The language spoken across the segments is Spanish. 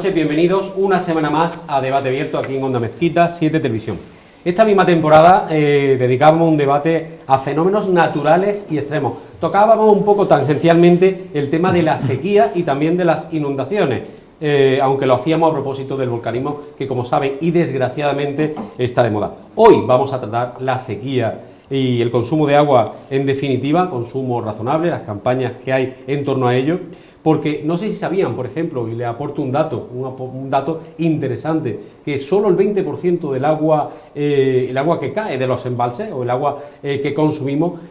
noches, bienvenidos una semana más a Debate Abierto aquí en Onda Mezquita, 7 Televisión. Esta misma temporada dedicábamos un debate a fenómenos naturales y extremos. Tocábamos un poco tangencialmente el tema de la sequía y también de las inundaciones, aunque lo hacíamos a propósito del volcanismo, que como saben y desgraciadamente está de moda. Hoy vamos a tratar la sequía y el consumo de agua, en definitiva, consumo razonable, las campañas que hay en torno a ello, porque no sé si sabían, por ejemplo, y les aporto un dato interesante, que solo el 20% del agua, el agua que cae de los embalses o el agua que consumimos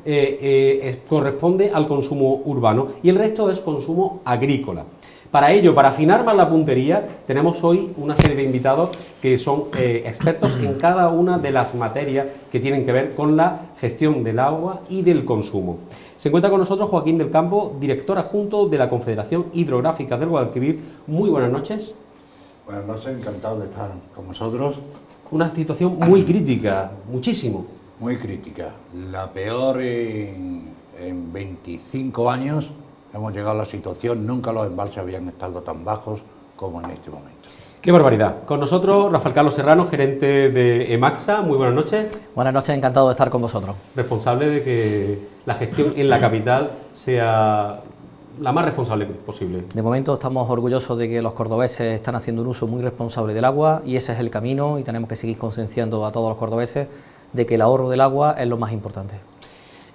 corresponde al consumo urbano y el resto es consumo agrícola. Para ello, para afinar más la puntería, tenemos hoy una serie de invitados que son expertos en cada una de las materias que tienen que ver con la gestión del agua y del consumo. Se encuentra con nosotros Joaquín del Campo, director adjunto de la Confederación Hidrográfica del Guadalquivir. Muy buenas noches. Buenas noches, encantado de estar con vosotros. Una situación muy crítica, muchísimo. Muy crítica, la peor en 25 años. Hemos llegado a la situación, nunca los embalses habían estado tan bajos como en este momento. ¡Qué barbaridad! Con nosotros Rafael Carlos Serrano, gerente de EMAXA. Muy buenas noches. Buenas noches, encantado de estar con vosotros. Responsable de que la gestión en la capital sea la más responsable posible. De momento estamos orgullosos de que los cordobeses están haciendo un uso muy responsable del agua y ese es el camino y tenemos que seguir concienciando a todos los cordobeses de que el ahorro del agua es lo más importante.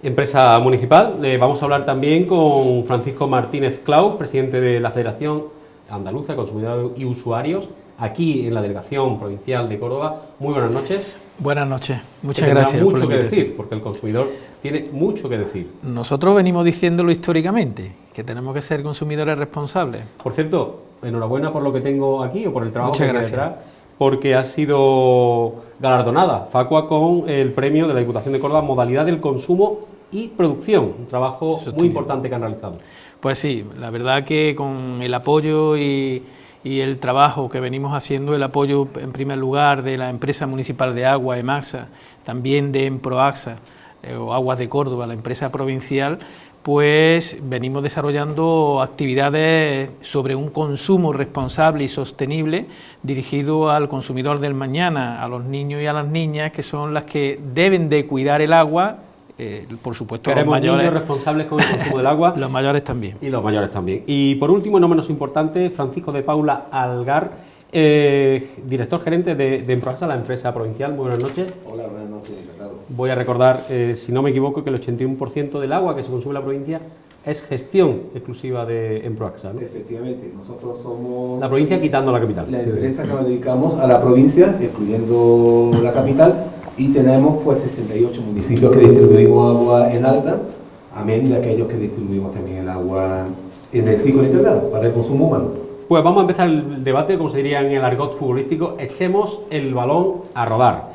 Empresa municipal, vamos a hablar también con Francisco Martínez Clau, presidente de la Federación Andaluza de Consumidores y Usuarios, aquí en la Delegación Provincial de Córdoba. Muy buenas noches. Buenas noches, muchas gracias. Tiene mucho que decir, porque el consumidor tiene mucho que decir. Nosotros venimos diciéndolo históricamente, que tenemos que ser consumidores responsables. Por cierto, enhorabuena por lo que tengo aquí o por el trabajo que hay detrás, porque ha sido galardonada Facua con el premio de la Diputación de Córdoba, modalidad del consumo y producción, un trabajo muy importante que han realizado. Pues sí, la verdad que con el apoyo y el trabajo que venimos haciendo, el apoyo en primer lugar de la empresa municipal de agua, EMAXA, también de Emproaxa o Aguas de Córdoba, la empresa provincial, pues venimos desarrollando actividades sobre un consumo responsable y sostenible dirigido al consumidor del mañana, a los niños y a las niñas, que son las que deben de cuidar el agua. Por supuesto, queremos los mayores, niños responsables con el consumo del agua. Los mayores también. Y los mayores también. Y por último, no menos importante, Francisco de Paula Algar, director gerente de Emproaxa, la empresa provincial. Muy buenas noches. Hola, buenas noches, encantado. Voy a recordar, si no me equivoco, que el 81% del agua que se consume en la provincia es gestión exclusiva de Emproaxa, ¿no? Efectivamente, nosotros somos... La provincia quitando la capital. La empresa que nos dedicamos a la provincia, excluyendo la capital, y tenemos pues 68 municipios que distribuimos agua en alta, amén de aquellos que distribuimos también el agua en el ciclo integral para el consumo humano. Pues vamos a empezar el debate, como se diría en el argot futbolístico, echemos el balón a rodar.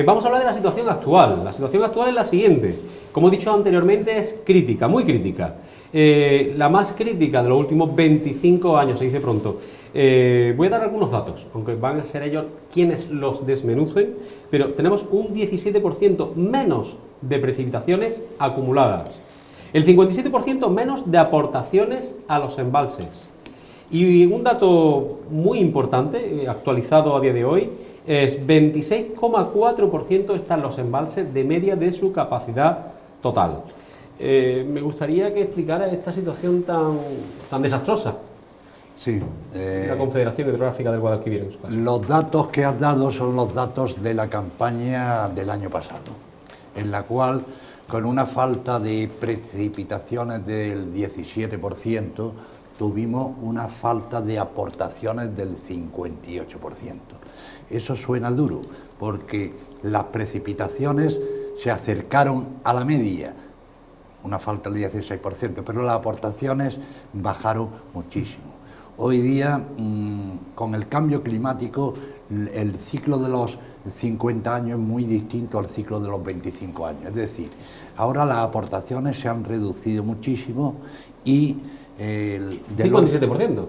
Vamos a hablar de la situación actual. La situación actual es la siguiente. Como he dicho anteriormente, es crítica, muy crítica. La más crítica de los últimos 25 años, se dice pronto. Voy a dar algunos datos, aunque van a ser ellos quienes los desmenucen, pero tenemos un 17% menos de precipitaciones acumuladas, el 57% menos de aportaciones a los embalses. Y un dato muy importante, actualizado a día de hoy, es 26,4% están los embalses de media de su capacidad total. Me gustaría que explicara esta situación tan desastrosa. Sí. La Confederación Hidrográfica del Guadalquivir, en su caso. Los datos que has dado son los datos de la campaña del año pasado, en la cual, con una falta de precipitaciones del 17%, tuvimos una falta de aportaciones del 58%. Eso suena duro, porque las precipitaciones se acercaron a la media, una falta del 16%, pero las aportaciones bajaron muchísimo. Hoy día, con el cambio climático, el ciclo de los 50 años es muy distinto al ciclo de los 25 años. Es decir, ahora las aportaciones se han reducido muchísimo y... ¿El 57%?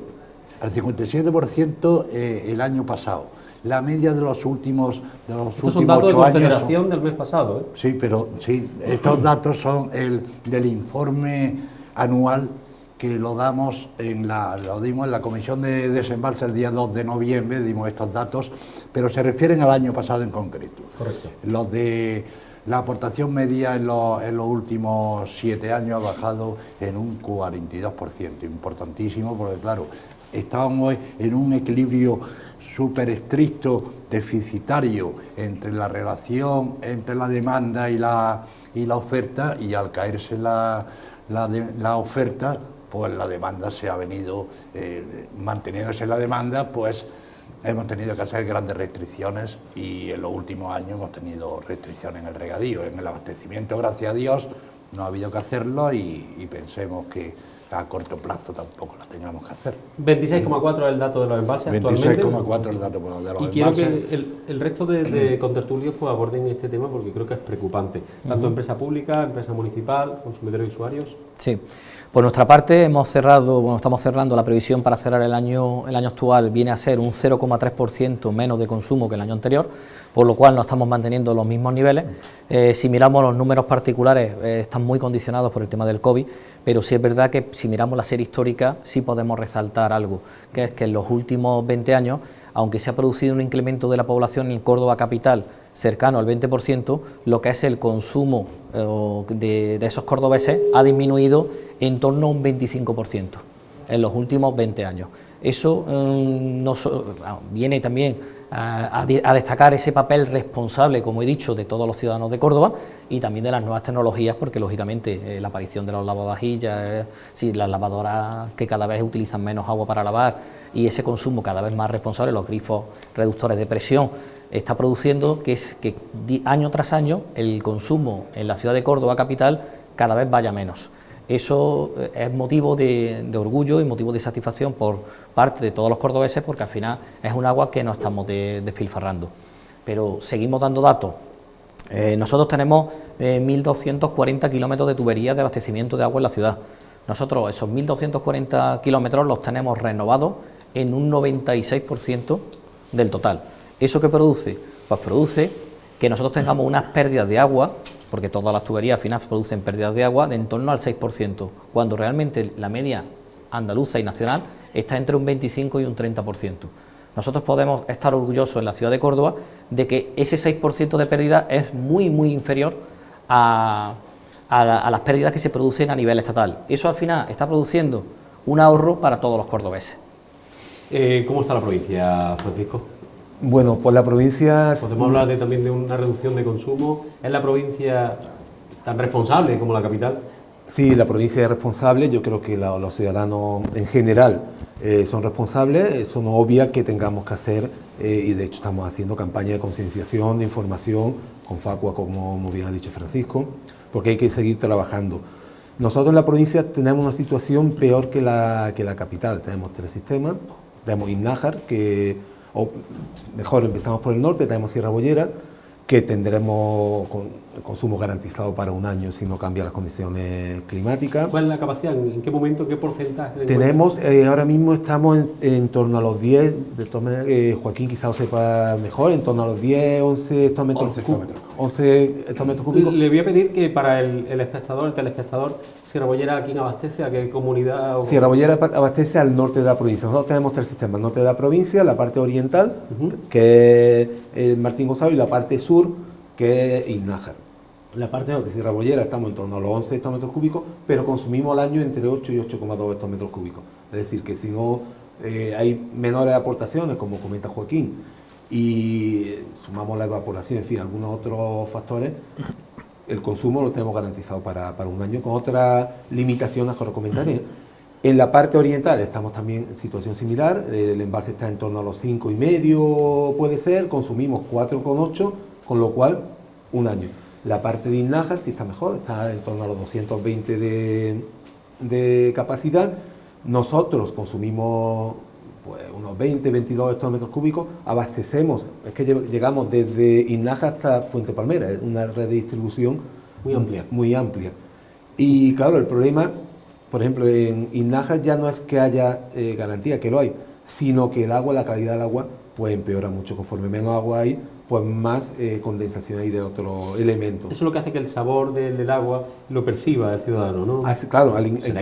Al 57% el año pasado. La media de los últimos 8 años... Estos son datos de Confederación del mes pasado, Sí, pero sí, estos datos son del informe anual que lo dimos en la Comisión de Desembalse el día 2 de noviembre, dimos estos datos, pero se refieren al año pasado en concreto. Correcto. Los de la aportación media en los últimos 7 años ha bajado en un 42%, importantísimo, porque claro, estábamos en un equilibrio súper estricto, deficitario, entre la relación entre la demanda y la oferta, y al caerse la oferta, pues la demanda se ha venido manteniéndose la demanda, pues hemos tenido que hacer grandes restricciones, y en los últimos años hemos tenido restricciones en el regadío. En el abastecimiento, gracias a Dios, no ha habido que hacerlo, y pensemos que a corto plazo tampoco la tengamos que hacer. 26,4 es el dato de los embalses actualmente. 26,4 el dato de los embalses. Y quiero que el resto de contertulios pues aborden este tema, porque creo que es preocupante. Tanto empresa pública, empresa municipal, consumidores y usuarios. Sí. Por nuestra parte estamos cerrando la previsión para cerrar el año actual, viene a ser un 0,3% menos de consumo que el año anterior, por lo cual no estamos manteniendo los mismos niveles. Si miramos los números particulares, están muy condicionados por el tema del COVID, pero sí es verdad que si miramos la serie histórica sí podemos resaltar algo, que es que en los últimos 20 años, aunque se ha producido un incremento de la población en Córdoba capital cercano al 20%, lo que es el consumo de esos cordobeses ha disminuido en torno a un 25% en los últimos 20 años. Eso viene también a destacar ese papel responsable, como he dicho, de todos los ciudadanos de Córdoba, y también de las nuevas tecnologías, porque lógicamente la aparición de los lavavajillas, las lavadoras que cada vez utilizan menos agua para lavar, y ese consumo cada vez más responsable, los grifos reductores de presión, está produciendo que año tras año el consumo en la ciudad de Córdoba capital cada vez vaya menos. Eso es motivo de orgullo y motivo de satisfacción por parte de todos los cordobeses, porque al final es un agua que no estamos despilfarrando. Pero seguimos dando datos. Nosotros tenemos 1.240 kilómetros de tuberías de abastecimiento de agua en la ciudad. Nosotros esos 1.240 kilómetros los tenemos renovados en un 96% del total. ¿Eso qué produce? Pues produce que nosotros tengamos unas pérdidas de agua, porque todas las tuberías al final producen pérdidas de agua de en torno al 6%, cuando realmente la media andaluza y nacional está entre un 25 y un 30%. Nosotros podemos estar orgullosos en la ciudad de Córdoba de que ese 6% de pérdida es muy inferior a las pérdidas que se producen a nivel estatal. Eso al final está produciendo un ahorro para todos los cordobeses. ¿Cómo está la provincia, Francisco? Bueno, pues la provincia... Podemos hablar también de una reducción de consumo. ¿Es la provincia tan responsable como la capital? Sí, la provincia es responsable. Yo creo que los ciudadanos en general son responsables. Eso no obvia que tengamos que hacer, y de hecho estamos haciendo campaña de concienciación, de información, con Facua, como bien ha dicho Francisco, porque hay que seguir trabajando. Nosotros en la provincia tenemos una situación peor que la capital. Tenemos 3 sistemas. Tenemos Innájar, o mejor, empezamos por el norte, tenemos Sierra Bollera, que tendremos el consumo garantizado para un año si no cambian las condiciones climáticas. ¿Cuál es la capacidad? ¿En qué momento, qué porcentaje? Tenemos, ahora mismo estamos en torno a los 10, Joaquín quizás lo sepa mejor, en torno a los 10, 11 hectómetros cúbicos. Le voy a pedir que para el espectador, el telespectador, Sierra Bollera, ¿a quién abastece? ¿A qué comunidad? Sierra Bollera abastece al norte de la provincia. Nosotros tenemos 3 sistemas: el norte de la provincia, la parte oriental, que es el Martín Gonzalo, y la parte sur, que es Innájar. En la parte norte de Sierra Bollera estamos en torno a los 11 hectómetros cúbicos, pero consumimos al año entre 8 y 8,2 hectómetros cúbicos. Es decir, que si no hay menores aportaciones, como comenta Joaquín, y sumamos la evaporación, en fin, algunos otros factores, el consumo lo tenemos garantizado para un año, con otras limitaciones que os comentaré. En la parte oriental estamos también en situación similar, el embalse está en torno a los 5,5 puede ser, consumimos 4,8, con lo cual un año. La parte de Innájar sí está mejor, está en torno a los 220 de capacidad. Nosotros consumimos pues unos 20, 22 hectómetros cúbicos, abastecemos, es que llegamos desde Innájar hasta Fuente Palmera, es una red de distribución muy amplia. Y claro, el problema, por ejemplo, en Innájar ya no es que haya garantía, que lo hay, sino que el agua, la calidad del agua pues empeora mucho. Conforme menos agua hay, pues más condensación hay de otros elementos. Eso es lo que hace que el sabor del agua lo perciba el ciudadano, ¿no? Claro, será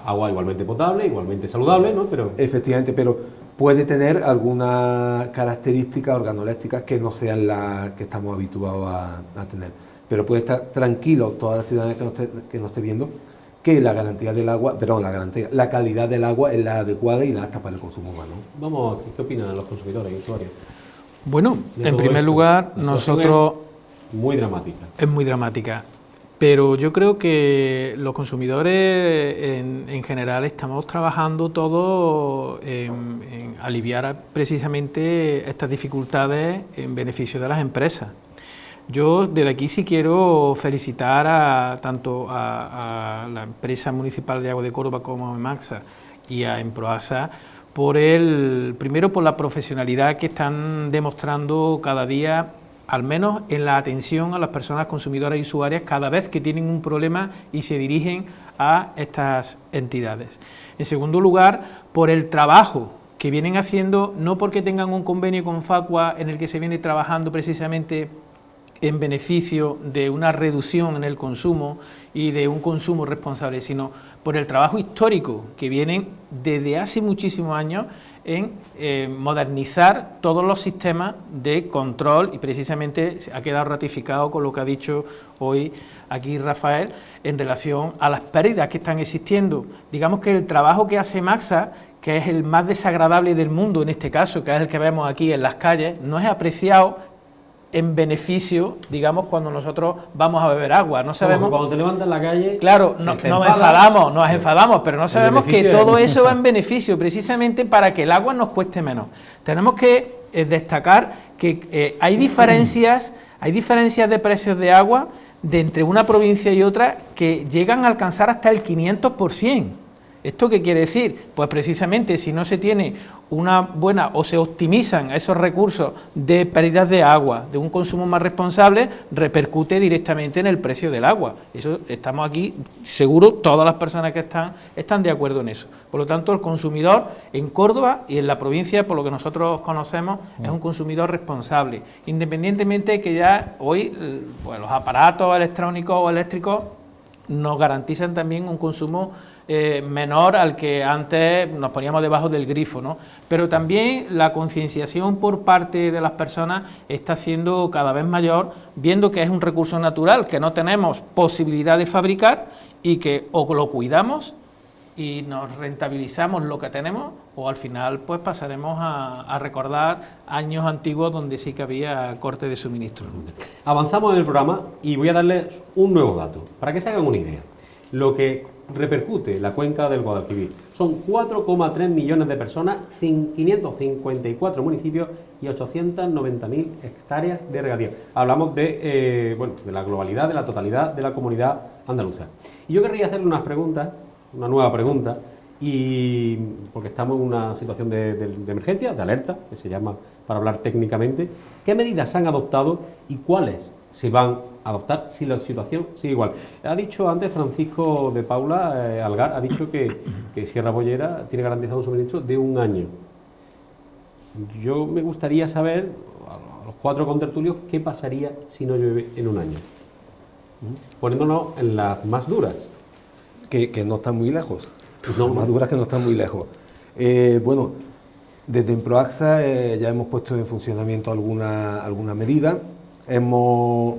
agua igualmente potable, igualmente saludable, ¿no? Pero efectivamente, pero puede tener algunas características organolépticas que no sean las que estamos habituados a tener. Pero puede estar tranquilo toda la ciudadanía que nos esté viendo, que la garantía del agua, la calidad del agua es la adecuada y la apta para el consumo humano. Vamos, ¿qué opinan los consumidores y usuarios? Bueno, en primer lugar, nosotros... Muy dramática. Es muy dramática, pero yo creo que los consumidores en general estamos trabajando todos en aliviar precisamente estas dificultades en beneficio de las empresas. Yo desde aquí sí quiero felicitar tanto a la empresa municipal de Agua de Córdoba como a Emaxa y a Emproaxa primero por la profesionalidad que están demostrando cada día, al menos en la atención a las personas consumidoras y usuarias cada vez que tienen un problema y se dirigen a estas entidades. En segundo lugar, por el trabajo que vienen haciendo, no porque tengan un convenio con Facua en el que se viene trabajando precisamente en beneficio de una reducción en el consumo y de un consumo responsable, sino por el trabajo histórico que vienen desde hace muchísimos años en modernizar todos los sistemas de control, y precisamente ha quedado ratificado con lo que ha dicho hoy aquí Rafael en relación a las pérdidas que están existiendo. Digamos que el trabajo que hace Emaxa, que es el más desagradable del mundo en este caso, que es el que vemos aquí en las calles, no es apreciado en beneficio, digamos, cuando nosotros vamos a beber agua. No sabemos. Cuando te levantas en la calle. Claro, nos enfadamos, pero no sabemos que todo eso va en beneficio, precisamente para que el agua nos cueste menos. Tenemos que destacar que hay diferencias de precios de agua entre una provincia y otra que llegan a alcanzar hasta el 500%. ¿Esto qué quiere decir? Pues precisamente si no se tiene una buena o se optimizan esos recursos de pérdidas de agua, de un consumo más responsable, repercute directamente en el precio del agua. Eso estamos aquí, seguro, todas las personas que están de acuerdo en eso. Por lo tanto, el consumidor en Córdoba y en la provincia, por lo que nosotros conocemos, es un consumidor responsable, independientemente de que ya hoy pues, los aparatos electrónicos o eléctricos nos garantizan también un consumo menor al que antes nos poníamos debajo del grifo, ¿no? Pero también la concienciación por parte de las personas está siendo cada vez mayor, viendo que es un recurso natural que no tenemos posibilidad de fabricar y que o lo cuidamos y nos rentabilizamos lo que tenemos, o al final pues pasaremos a recordar años antiguos donde sí que había corte de suministro. Avanzamos en el programa y voy a darles un nuevo dato, para que se hagan una idea. Lo que repercute la cuenca del Guadalquivir son 4,3 millones de personas, 554 municipios y 890.000 hectáreas de regadío. Hablamos de la globalidad, de la totalidad de la comunidad andaluza. Y yo querría hacerle una nueva pregunta, y porque estamos en una situación de emergencia, de alerta, que se llama para hablar técnicamente. ¿Qué medidas se han adoptado y cuáles se van a adoptar si la situación sigue igual? Ha dicho antes Francisco de Paula Algar, ha dicho que Sierra Bollera tiene garantizado un suministro de un año. Yo me gustaría saber, a los cuatro contertulios, qué pasaría si no llueve en un año. Poniéndonos en las más duras. Que no están muy lejos. No, más duras que no están muy lejos. Bueno, desde Emproaxa ya hemos puesto en funcionamiento alguna medida. Estamos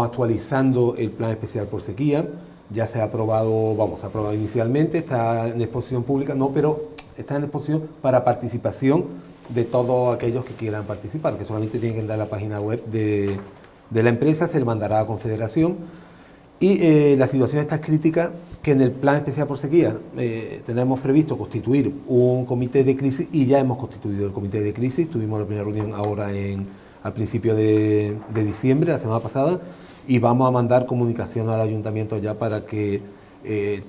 actualizando el plan especial por sequía. Ya se ha aprobado, se ha aprobado inicialmente, está en exposición pública, pero está en exposición para participación de todos aquellos que quieran participar, que solamente tienen que entrar a la página web de la empresa, se le mandará a Confederación. Y la situación está crítica, que en el plan especial por sequía tenemos previsto constituir un comité de crisis, y ya hemos constituido el comité de crisis. Tuvimos la primera reunión ahora al principio de diciembre, la semana pasada, y vamos a mandar comunicación al ayuntamiento ya para que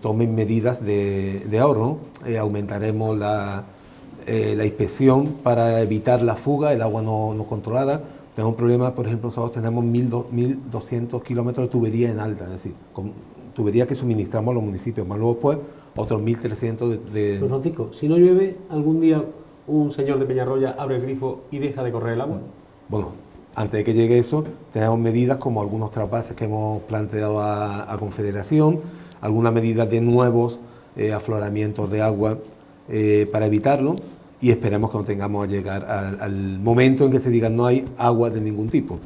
tomen medidas de ahorro, ¿no? Aumentaremos la inspección para evitar la fuga, el agua no controlada. Tenemos un problema, por ejemplo, nosotros tenemos 1.200 kilómetros de tubería en alta, es decir, con tubería que suministramos a los municipios, más luego después otros 1.300 de... Pero Francisco, si no llueve, algún día un señor de Peñarroya abre el grifo y deja de correr el agua? Bueno, antes de que llegue eso, tenemos medidas como algunos trasvases que hemos planteado a Confederación, algunas medidas de nuevos afloramientos de agua para evitarlo, y esperemos que no tengamos a llegar al momento en que se diga no hay agua de ningún tipo.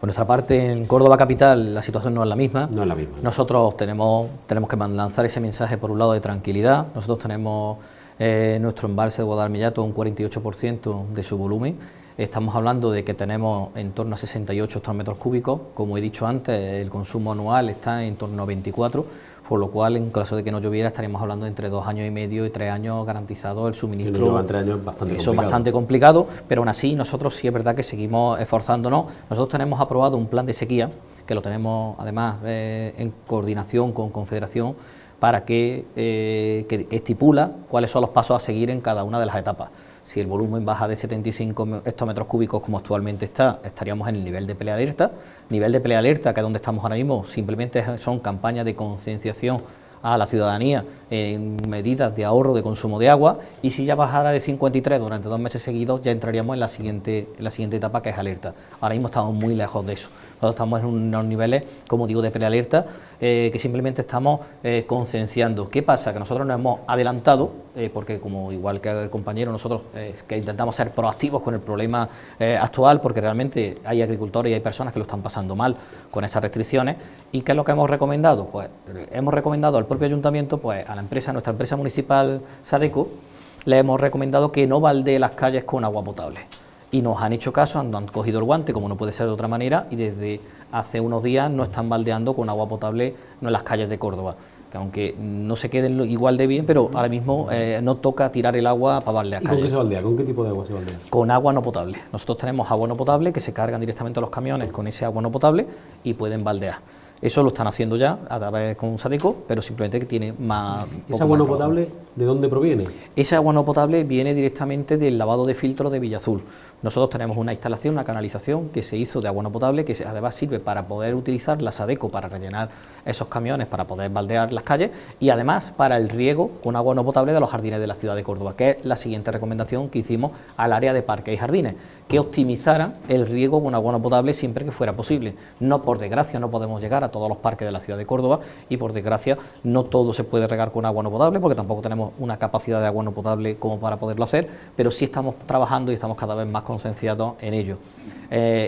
Por nuestra parte, en Córdoba capital la situación no es la misma. No es la misma. Nosotros tenemos que lanzar ese mensaje, por un lado, de tranquilidad. Nosotros tenemos nuestro embalse de Guadalmillato un 48% de su volumen. Estamos hablando de que tenemos en torno a 68 hectómetros cúbicos. Como he dicho antes, el consumo anual está en torno a 24, por lo cual, en caso de que no lloviera, estaríamos hablando de entre 2 años y medio y 3 años garantizado el suministro. Llevan 3 años bastante Eso es bastante complicado, pero aún así nosotros sí es verdad que seguimos esforzándonos. Nosotros tenemos aprobado un plan de sequía, que lo tenemos además en coordinación con Confederación, para que estipula cuáles son los pasos a seguir en cada una de las etapas. Si el volumen baja de 75 hectómetros cúbicos como actualmente está, estaríamos en el nivel de prealerta. Nivel de prealerta, que es donde estamos ahora mismo, simplemente son campañas de concienciación a la ciudadanía en medidas de ahorro de consumo de agua, y si ya bajara de 53 durante 2 meses seguidos, ya entraríamos en la siguiente etapa, que es alerta. Ahora mismo estamos muy lejos de eso. Nosotros estamos en unos niveles, como digo, de prealerta, que simplemente estamos concienciando. ¿Qué pasa? Que nosotros nos hemos adelantado, porque como igual que el compañero, nosotros que intentamos ser proactivos con el problema actual, porque realmente hay agricultores y hay personas que lo están pasando mal con esas restricciones. ¿Y qué es lo que hemos recomendado? Pues hemos recomendado al propio ayuntamiento, pues a nuestra empresa municipal Sadeco, le hemos recomendado que no baldee las calles con agua potable. Y nos han hecho caso, han cogido el guante, como no puede ser de otra manera, y desde hace unos días no están baldeando con agua potable en las calles de Córdoba. Que aunque no se queden igual de bien, pero ahora mismo no toca tirar el agua para baldear calles. ¿Y con qué se baldea? ¿Con qué tipo de agua se baldea? Con agua no potable. Nosotros tenemos agua no potable que se cargan directamente a los camiones con ese agua no potable y pueden baldear. Eso lo están haciendo ya a través con Sadeco, pero simplemente que tiene más... ¿Esa agua no potable de dónde proviene? Esa agua no potable viene directamente del lavado de filtros de Villazul. Nosotros tenemos una instalación, una canalización que se hizo de agua no potable, que además sirve para poder utilizar la Sadeco para rellenar esos camiones, para poder baldear las calles, y además para el riego con agua no potable de los jardines de la ciudad de Córdoba, que es la siguiente recomendación que hicimos al área de parques y jardines, que optimizaran el riego con agua no potable siempre que fuera posible. No, por desgracia, no podemos llegar a todos los parques de la ciudad de Córdoba, y por desgracia no todo se puede regar con agua no potable, porque tampoco tenemos una capacidad de agua no potable como para poderlo hacer, pero sí estamos trabajando y estamos cada vez más concienciados en ello.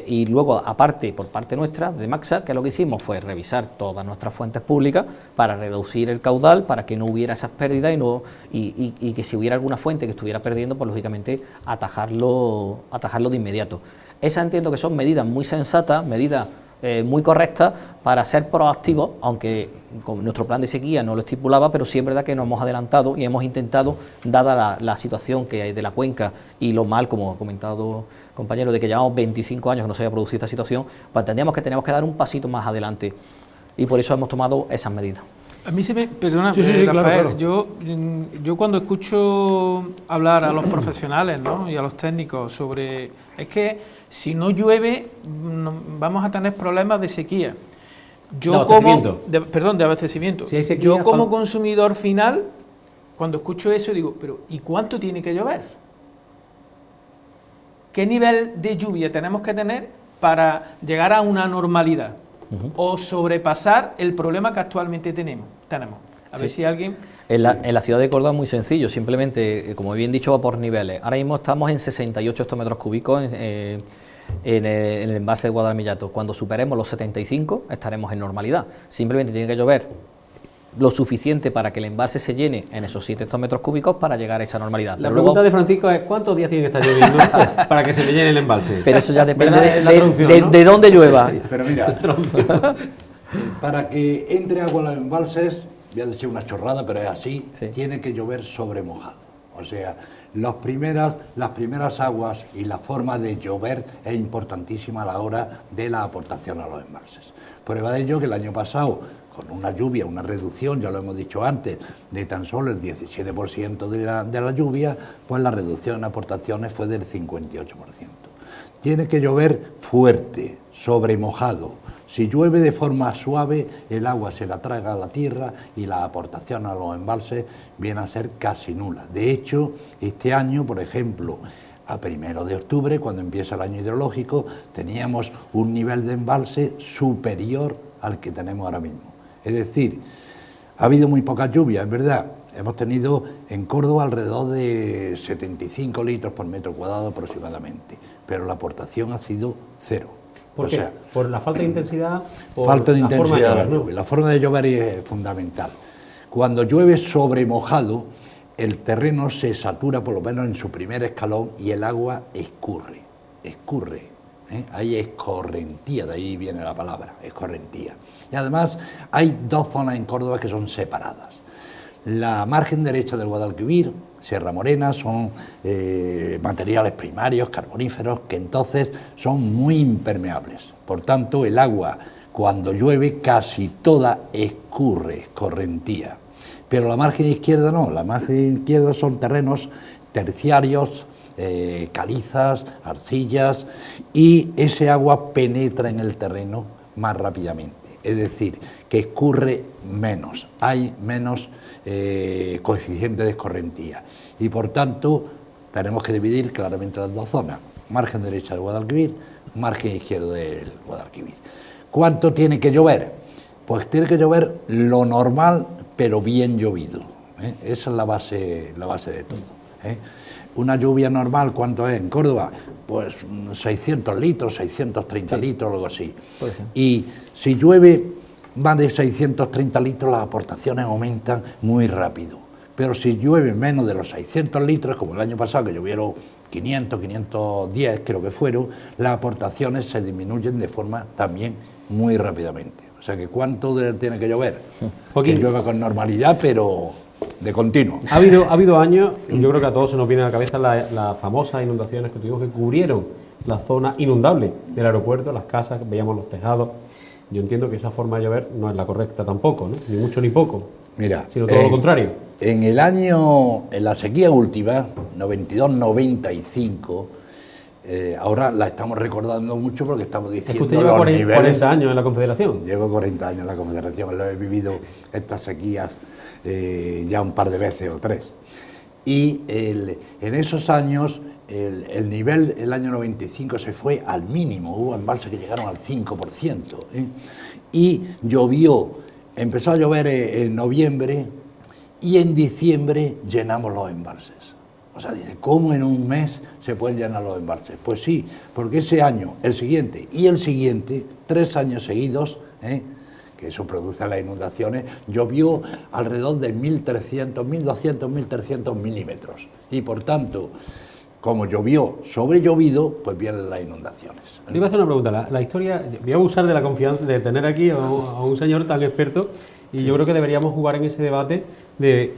Y luego, aparte, por parte nuestra, de Maxa, que lo que hicimos fue revisar todas nuestras fuentes públicas para reducir el caudal, para que no hubiera esas pérdidas y que si hubiera alguna fuente que estuviera perdiendo, pues lógicamente atajarlo de inmediato. Esas entiendo que son medidas muy sensatas, medidas muy correctas para ser proactivos, aunque con nuestro plan de sequía no lo estipulaba, pero sí es verdad que nos hemos adelantado y hemos intentado, dada la situación que hay de la cuenca y lo mal, como ha comentado compañero, de que llevamos 25 años que no se haya producido esta situación, pues entendíamos que teníamos que dar un pasito más adelante, y por eso hemos tomado esas medidas. A mí se me... Perdona, sí, Rafael, claro. Yo cuando escucho hablar a los profesionales, ¿no?, y a los técnicos sobre... Es que si no llueve vamos a tener problemas de sequía. De abastecimiento. De abastecimiento. Si hay sequía, yo como consumidor final, cuando escucho eso digo, pero ¿y cuánto tiene que llover? ¿Qué nivel de lluvia tenemos que tener para llegar a una normalidad? O sobrepasar el problema que actualmente tenemos. A ver si alguien... En la ciudad de Córdoba es muy sencillo, simplemente, como bien dicho, va por niveles. Ahora mismo estamos en 68 hectómetros cúbicos en el embalse de Guadalmillato. Cuando superemos los 75 estaremos en normalidad. Simplemente tiene que llover lo suficiente para que el embalse se llene en esos 7 hectómetros cúbicos para llegar a esa normalidad. La pregunta de Francisco es ¿cuántos días tiene que estar lloviendo para que se le llene el embalse? Pero eso ya depende ¿no? de dónde llueva. Pero mira, para que entre agua en los embalses, voy a decir una chorrada, pero es así, sí, tiene que llover sobre mojado. O sea, las primeras aguas y la forma de llover es importantísima a la hora de la aportación a los embalses. Prueba de ello que el año pasado, con una lluvia, una reducción, ya lo hemos dicho antes, de tan solo el 17% de la lluvia, pues la reducción en aportaciones fue del 58%. Tiene que llover fuerte, sobremojado. Si llueve de forma suave, el agua se la traga a la tierra y la aportación a los embalses viene a ser casi nula. De hecho, este año, por ejemplo, a 1 de octubre, cuando empieza el año hidrológico, teníamos un nivel de embalse superior al que tenemos ahora mismo. Es decir, ha habido muy pocas lluvias, es verdad. Hemos tenido en Córdoba alrededor de 75 litros por metro cuadrado aproximadamente, pero la aportación ha sido cero. ¿Por qué? ¿Por la falta de intensidad? Falta de intensidad. Forma de llover, La forma de llover es fundamental. Cuando llueve sobre mojado, el terreno se satura por lo menos en su primer escalón y el agua escurre. Hay escorrentía, de ahí viene la palabra, escorrentía. Y además hay dos zonas en Córdoba que son separadas. La margen derecha del Guadalquivir, Sierra Morena, son materiales primarios, carboníferos, que entonces son muy impermeables. Por tanto, el agua, cuando llueve, casi toda escorrentía. Pero la margen izquierda no, la margen izquierda son terrenos terciarios, calizas, arcillas, y ese agua penetra en el terreno más rápidamente. Es decir, que escurre menos, hay menos coeficiente de escorrentía. Y por tanto, tenemos que dividir claramente las dos zonas. Margen derecha del Guadalquivir, margen izquierdo del Guadalquivir. ¿Cuánto tiene que llover? Pues tiene que llover lo normal, pero bien llovido. Esa es la base de todo. Una lluvia normal, ¿cuánto es en Córdoba? Pues 600 litros, 630 litros, algo así. Y si llueve más de 630 litros, las aportaciones aumentan muy rápido. Pero si llueve menos de los 600 litros, como el año pasado, que llovieron 500, 510, creo que fueron, las aportaciones se disminuyen de forma también muy rápidamente. O sea que ¿cuánto tiene que llover? Que llueva con normalidad, pero de continuo. Ha habido años, yo creo que a todos se nos viene a la cabeza las famosas inundaciones que tuvimos, que cubrieron la zona inundable del aeropuerto, las casas, veíamos los tejados. Yo entiendo que esa forma de llover no es la correcta tampoco, ¿no? Ni mucho ni poco. Mira, sino todo lo contrario. En la sequía última, 92-95, ahora la estamos recordando mucho porque estamos diciendo es que usted lleva 40 años en la Confederación. Llevo 40 años en la Confederación, lo he vivido estas sequías ya un par de veces o tres. Y en esos años el nivel, el año 95 se fue al mínimo, hubo embalses que llegaron al 5%. Y empezó a llover en noviembre y en diciembre llenamos los embalses. O sea, dice, ¿cómo en un mes se pueden llenar los embalses? Pues sí, porque ese año, el siguiente y el siguiente, 3 años seguidos, que eso produce las inundaciones, llovió alrededor de 1.300, 1.200, 1.300 milímetros. Y por tanto, como llovió sobre llovido, pues vienen las inundaciones. Le iba a hacer una pregunta. La historia, voy a abusar de la confianza de tener aquí a un señor tan experto, y yo creo que deberíamos jugar en ese debate de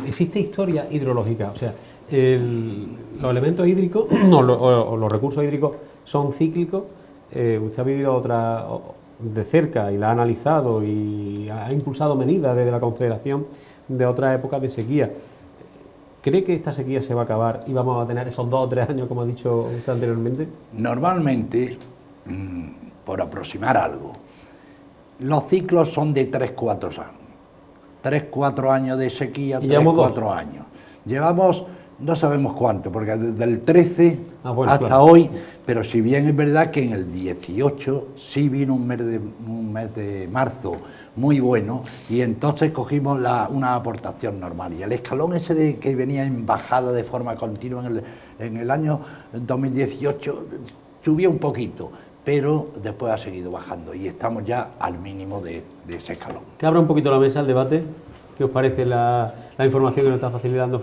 existe historia hidrológica, o sea, los elementos hídricos o los recursos hídricos son cíclicos. Usted ha vivido de cerca y la ha analizado y ha impulsado medidas desde la Confederación de otras épocas de sequía. ¿Cree que esta sequía se va a acabar y vamos a tener esos 2 o 3 años, como ha dicho usted anteriormente? Normalmente, por aproximar algo, los ciclos son de 3-4 años. 3-4 años de sequía, 3-4 años. Llevamos, no sabemos cuánto, porque desde el 13 hasta hoy, pero si bien es verdad que en el 18 sí vino un mes de marzo muy bueno, y entonces cogimos una aportación normal. Y el escalón ese que venía en bajada de forma continua en el año 2018 subió un poquito, pero después ha seguido bajando y estamos ya al mínimo de ese escalón. Que abra un poquito la mesa al debate. ¿Qué os parece la información que nos está facilitando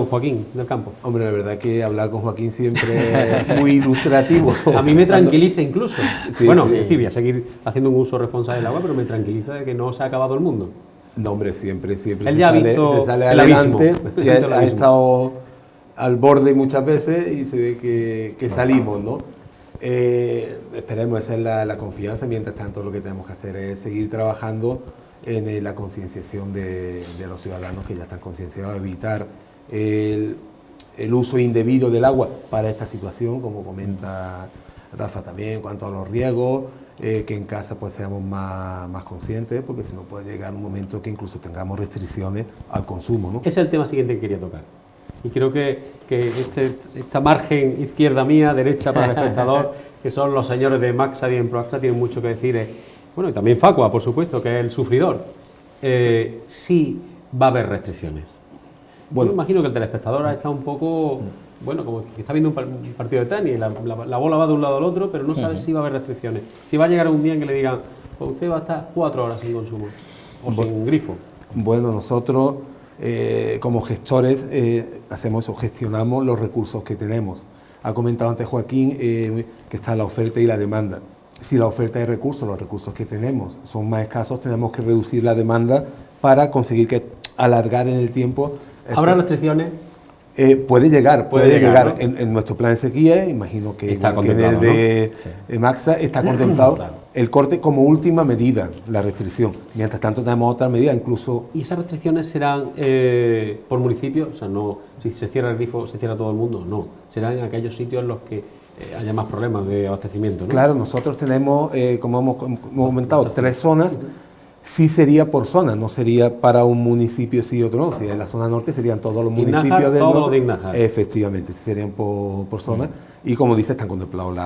Joaquín del Campo? Hombre, la verdad que hablar con Joaquín siempre es muy ilustrativo. A mí me tranquiliza incluso. Sí, bueno, sí. En fin, voy a seguir haciendo un uso responsable del agua, pero me tranquiliza de que no se ha acabado el mundo. No, hombre, siempre Él ya se sale adelante, ya ha estado al borde muchas veces y se ve que salimos, ¿no? Esperemos, esa es la confianza. Mientras tanto, lo que tenemos que hacer es seguir trabajando en la concienciación de los ciudadanos que ya están concienciados, evitar el uso indebido del agua para esta situación, como comenta Rafa también, en cuanto a los riesgos, que en casa pues seamos más conscientes, porque si no puede llegar un momento que incluso tengamos restricciones al consumo, ¿no? Ese es el tema siguiente que quería tocar. Y creo que esta margen izquierda mía, derecha para el espectador, que son los señores de Maxa y Emproaxa, tienen mucho que decir. Bueno, y también Facua, por supuesto, que es el sufridor. Sí va a haber restricciones. Bueno, yo imagino que el telespectador está un poco, bueno, como que está viendo un partido de tenis, la bola va de un lado al otro, pero no sabe si va a haber restricciones. Si va a llegar un día en que le digan, pues usted va a estar 4 horas sin consumo, o sin grifo. Bueno, nosotros como gestores hacemos eso, gestionamos los recursos que tenemos. Ha comentado antes Joaquín que está la oferta y la demanda. Si la oferta de recursos, los recursos que tenemos son más escasos, tenemos que reducir la demanda para conseguir que alargar en el tiempo. ¿Habrá restricciones? Puede llegar, ¿no? En nuestro plan de sequía, imagino que está en el de Maxa está contemplado claro. El corte como última medida, la restricción. Mientras tanto tenemos otras medidas, incluso... ¿Y esas restricciones serán por municipio? O sea, no, si se cierra el grifo, ¿se cierra todo el mundo? No, serán en aquellos sitios en los que haya más problemas de abastecimiento, ¿no? Claro, nosotros tenemos, como hemos comentado, 3 zonas. Sí sería por zona, no sería para un municipio sí y otro no. Si en la zona norte serían todos los municipios del norte. De Ignájar. Efectivamente, serían por zona. Y como dice, están contemplados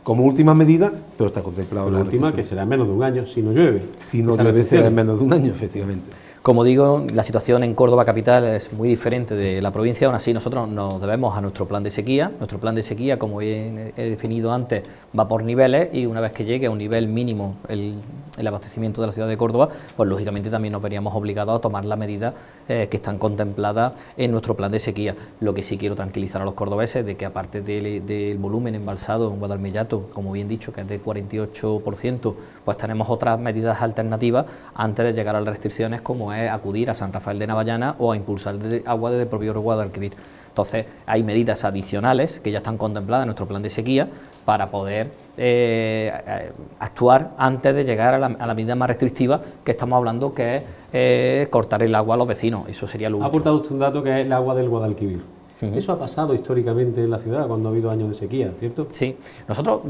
como última medida, pero está contemplado la última, que será en menos de un año, si no llueve. Si no llueve, será en menos de un año, efectivamente. Como digo, la situación en Córdoba capital es muy diferente de la provincia, aún así nosotros nos debemos a nuestro plan de sequía. Nuestro plan de sequía, como bien he definido antes, va por niveles y una vez que llegue a un nivel mínimo el abastecimiento de la ciudad de Córdoba, pues lógicamente también nos veríamos obligados a tomar las medidas que están contempladas en nuestro plan de sequía. Lo que sí quiero tranquilizar a los cordobeses de que aparte del volumen embalsado en Guadalmillato, como bien dicho, que es de 48%, pues tenemos otras medidas alternativas antes de llegar a las restricciones, como es acudir a San Rafael de Navallana o a impulsar agua desde el propio Guadalquivir. Entonces hay medidas adicionales que ya están contempladas en nuestro plan de sequía para poder actuar antes de llegar a la medida más restrictiva que estamos hablando, que es cortar el agua a los vecinos. Eso sería lo último. Ha aportado usted un dato que es el agua del Guadalquivir. Eso ha pasado históricamente en la ciudad cuando ha habido años de sequía, ¿cierto? Sí, nosotros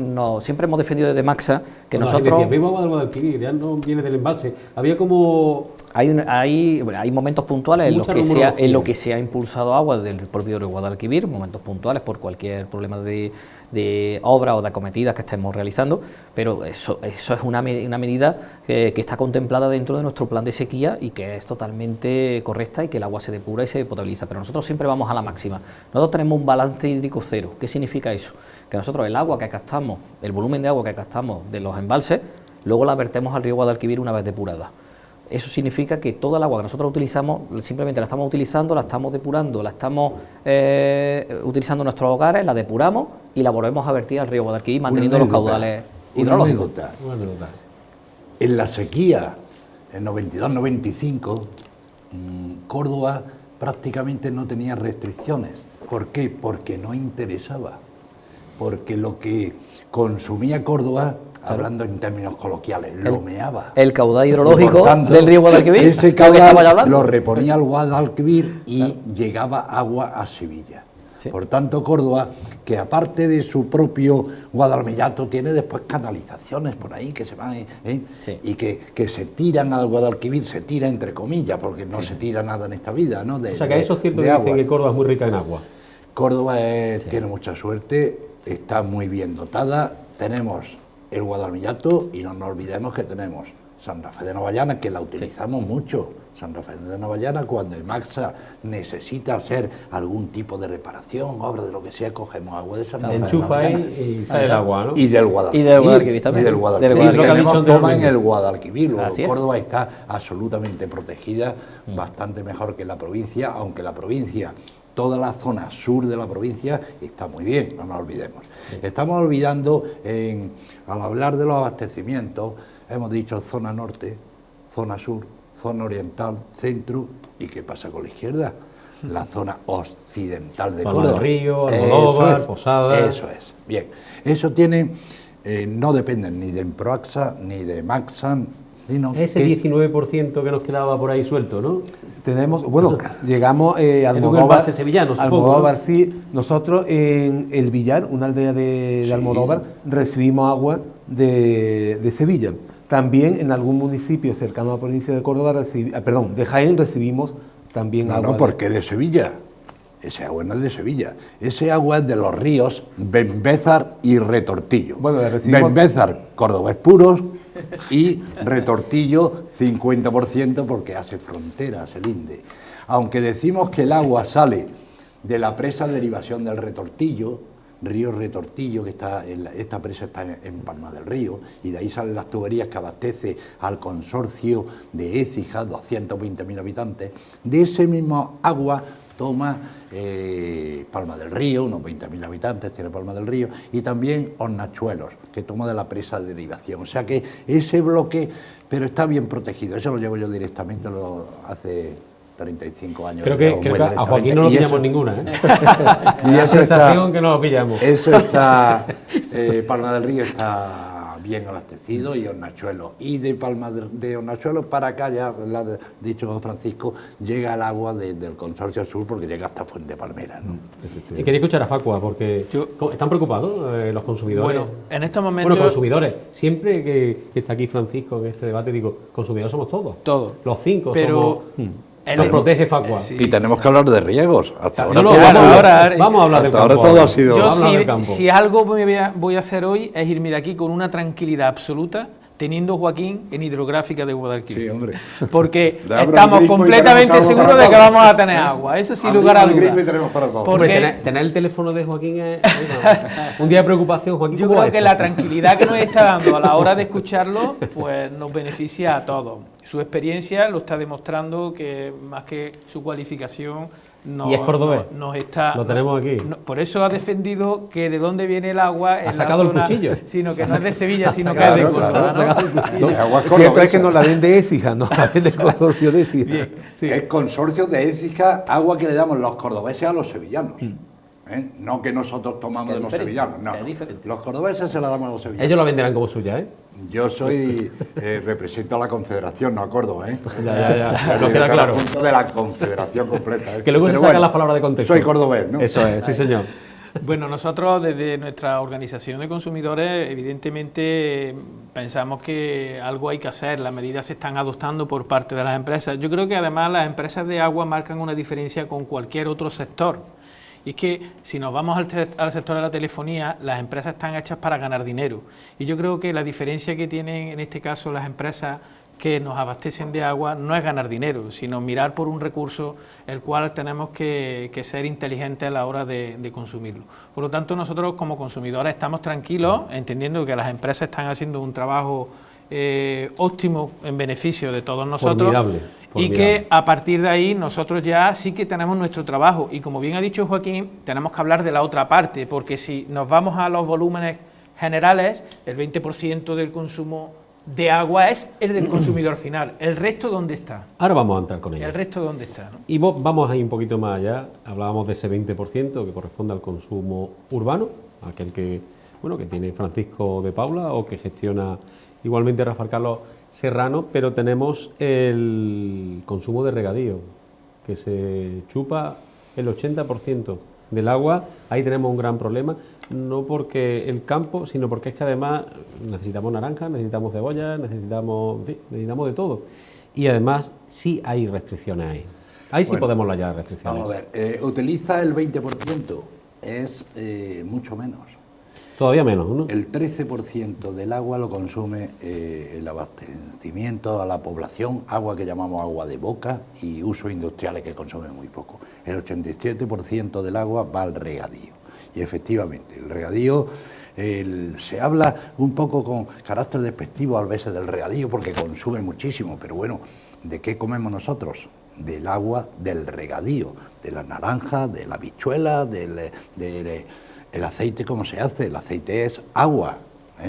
siempre hemos defendido desde Maxa que cuando nosotros... Decía, viva agua del Guadalquivir, ya no viene del embalse. Había como... Hay momentos puntuales en los que se ha impulsado agua del propio Guadalquivir, momentos puntuales por cualquier problema de obra o de acometidas que estemos realizando, pero eso es una medida que está contemplada dentro de nuestro plan de sequía y que es totalmente correcta y que el agua se depura y se potabiliza, pero nosotros siempre vamos a la máxima. Nosotros tenemos un balance hídrico cero. ¿Qué significa eso? Que nosotros el agua que captamos, el volumen de agua que captamos de los embalses, luego la vertemos al río Guadalquivir una vez depurada. Eso significa que toda el agua que nosotros utilizamos, simplemente la estamos utilizando, la estamos depurando, la estamos utilizando en nuestros hogares, la depuramos y la volvemos a vertir al río Guadalquivir manteniendo los caudales hidrológicos. Una anécdota. En la sequía, en 92-95, Córdoba prácticamente no tenía restricciones. ¿Por qué? Porque no interesaba. Porque lo que consumía Córdoba, hablando en términos coloquiales, lo meaba. El caudal hidrológico tanto, del río Guadalquivir. Ese caudal lo reponía al Guadalquivir y llegaba agua a Sevilla. Sí. Por tanto, Córdoba, que aparte de su propio Guadalmillato, tiene después canalizaciones por ahí que se van sí. Y que se tiran al Guadalquivir, se tira entre comillas, porque no se tira nada en esta vida, ¿no? O sea que eso es cierto que dicen que Córdoba es muy rica en agua. Córdoba tiene mucha suerte, está muy bien dotada, tenemos el Guadalmillato y no nos olvidemos que tenemos San Rafael de Navallana, que la utilizamos mucho. San Rafael de Navallana, cuando el Maxa necesita hacer algún tipo de reparación, obra de lo que sea, cogemos agua de San Rafael. Enchufa ahí y sale el agua, ¿no? Y del Guadalquivir también. Y del Guadalquivir. Tenemos toma en el Guadalquivir. Córdoba está absolutamente protegida, bastante mejor que la provincia, aunque la provincia, toda la zona sur de la provincia está muy bien, no nos olvidemos. Sí. Estamos olvidando, al hablar de los abastecimientos, hemos dicho zona norte, zona sur, zona oriental, centro, ¿y qué pasa con la izquierda? La zona occidental de Córdoba. Río, Almodóvar, Posada. Eso es, bien. Eso tiene, no dependen ni de Emproaxa, ni de Maxa, Y no, ese 19% que nos quedaba por ahí suelto, ¿no? Tenemos, bueno, llegamos el Almodóvar, embalse sevillano, supongo, Almodóvar, ¿no? sí. Nosotros en El Villar, una aldea de Sí. Almodóvar, recibimos agua de Sevilla. También en algún municipio cercano a la provincia de Córdoba, de Jaén, recibimos también agua. No, porque de Sevilla. Ese agua no es de Sevilla. Ese agua es de los ríos Benbézar y Retortillo. Bueno, recibimos... Benbézar, cordobés puros, y Retortillo, 50%, porque hace frontera, hace linde. Aunque decimos que el agua sale de la presa de derivación del Retortillo, río Retortillo, que esta presa está en Palma del Río, y de ahí salen las tuberías que abastece al consorcio de Écija, 220.000 habitantes, de ese mismo agua toma Palma del Río, unos 20.000 habitantes tiene Palma del Río, y también Hornachuelos, que toma de la presa de derivación. O sea que ese bloque, pero está bien protegido, eso lo llevo yo directamente hace 35 años. Creo que a Joaquín no lo pillamos ninguna, ¿eh? Y la eso sensación que no lo pillamos. Eso está, Palma del Río está bien abastecido y Hornachuelos. Y de Palma de Hornachuelos para acá, ya lo ha dicho don Francisco, llega el agua del Consorcio Sur porque llega hasta Fuente Palmera, ¿no? Y quería escuchar a Facua, porque ¿están preocupados los consumidores? Bueno, en estos momentos... Bueno, consumidores. Siempre que está aquí Francisco en este debate, digo, consumidores somos todos. Todos. Los 5 Pero somos... Nos protege Facua. Sí. Y tenemos que hablar de riegos. Hasta ahora, Vamos a hablar del hasta ahora campo. todo ha sido... Yo Vamos a hablar del campo. si algo voy a hacer hoy es irme de aquí con una tranquilidad absoluta, teniendo Joaquín en hidrográfica de Guadalquivir. Sí, hombre. Porque Le abro estamos el grifo y completamente tenemos agua seguros para de que todos. vamos a tener agua. Eso sin Abrimos lugar a el grifo y dudas. tenemos para todos. Hombre, Porque tener el teléfono de Joaquín es un día de preocupación, Joaquín. yo ¿cómo creo va que esto? la tranquilidad que nos está dando a la hora de escucharlo, pues nos beneficia a todos. Su experiencia lo está demostrando, que más que su cualificación Y es cordobés. nos está... Lo tenemos aquí. Por eso ha defendido que de dónde viene el agua en sacado la el zona, cuchillo. sino que no es de Sevilla, sino que Claro, es de Córdoba, claro. ¿no? Ha sacado el cuchillo. El agua es Cierto es cordobesa. que nos la vende Écija, no la vende el consorcio de Écija. Bien. Sí. El consorcio de Écija, agua que le damos los cordobeses a los sevillanos. No que nosotros tomamos de los sevillanos, no. Los cordobeses se la damos a los sevillanos. Ellos la venderán como suya, ¿eh? Yo soy, represento a la Confederación, no a Córdoba, ¿eh? Ya, nos queda claro. Punto de la Confederación completa. ¿eh? Que luego Pero se sacan bueno, las palabras de contexto. Soy cordobés, ¿no? Eso es, sí señor. Bueno, nosotros desde nuestra organización de consumidores evidentemente pensamos que algo hay que hacer, las medidas se están adoptando por parte de las empresas. Yo creo que además las empresas de agua marcan una diferencia con cualquier otro sector. Y es que si nos vamos al sector de la telefonía, las empresas están hechas para ganar dinero. Y yo creo que la diferencia que tienen en este caso las empresas que nos abastecen de agua no es ganar dinero, sino mirar por un recurso el cual tenemos que ser inteligentes a la hora de consumirlo. Por lo tanto, nosotros como consumidores estamos tranquilos, entendiendo que las empresas están haciendo un trabajo óptimo en beneficio de todos nosotros. Formidable. Y que a partir de ahí nosotros ya sí que tenemos nuestro trabajo. Y como bien ha dicho Joaquín, tenemos que hablar de la otra parte, porque si nos vamos a los volúmenes generales, el 20% del consumo de agua es el del consumidor final. ¿El resto dónde está? Ahora vamos a entrar con ello. ¿El resto dónde está? ¿No? Y vamos a ir un poquito más allá. Hablábamos de ese 20% que corresponde al consumo urbano, aquel que tiene Francisco de Paula o que gestiona igualmente Rafael Carlos Serrano, pero tenemos el consumo de regadío, que se chupa el 80% del agua. Ahí tenemos un gran problema, no porque el campo, sino porque es que además necesitamos naranjas, necesitamos cebollas, necesitamos de todo. Y además sí hay restricciones ahí. Ahí sí podemos hallar restricciones. Vamos a ver, utiliza el 20%, es mucho menos. Todavía menos, ¿no? El 13% del agua lo consume el abastecimiento a la población, agua que llamamos agua de boca y usos industriales que consume muy poco. El 87% del agua va al regadío. Y efectivamente, el regadío, se habla un poco con carácter despectivo a veces del regadío porque consume muchísimo, pero bueno, ¿de qué comemos nosotros? Del agua del regadío, de la naranja, de la habichuela, el aceite. ¿Cómo se hace? El aceite es agua.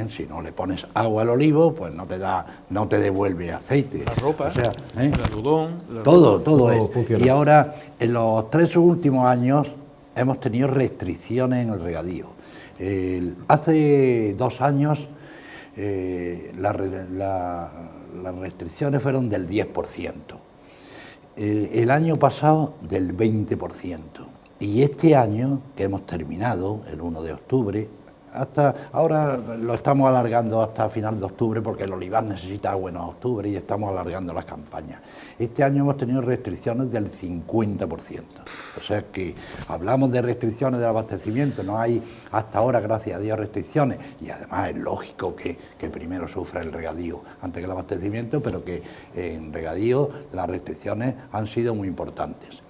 Si no le pones agua al olivo, pues no te devuelve aceite. La ropa, o sea, el algodón... Todo es. funciona. Y ahora, en los 3 últimos años, hemos tenido restricciones en el regadío. Hace 2 años las restricciones fueron del 10%, el año pasado del 20%, y este año que hemos terminado, el 1 de octubre, hasta ahora lo estamos alargando hasta final de octubre porque el olivar necesita agua en octubre y estamos alargando las campañas. Este año hemos tenido restricciones del 50%, o sea que hablamos de restricciones del abastecimiento, no hay hasta ahora, gracias a Dios, restricciones, y además es lógico que primero sufra el regadío antes que el abastecimiento, pero que en regadío las restricciones han sido muy importantes.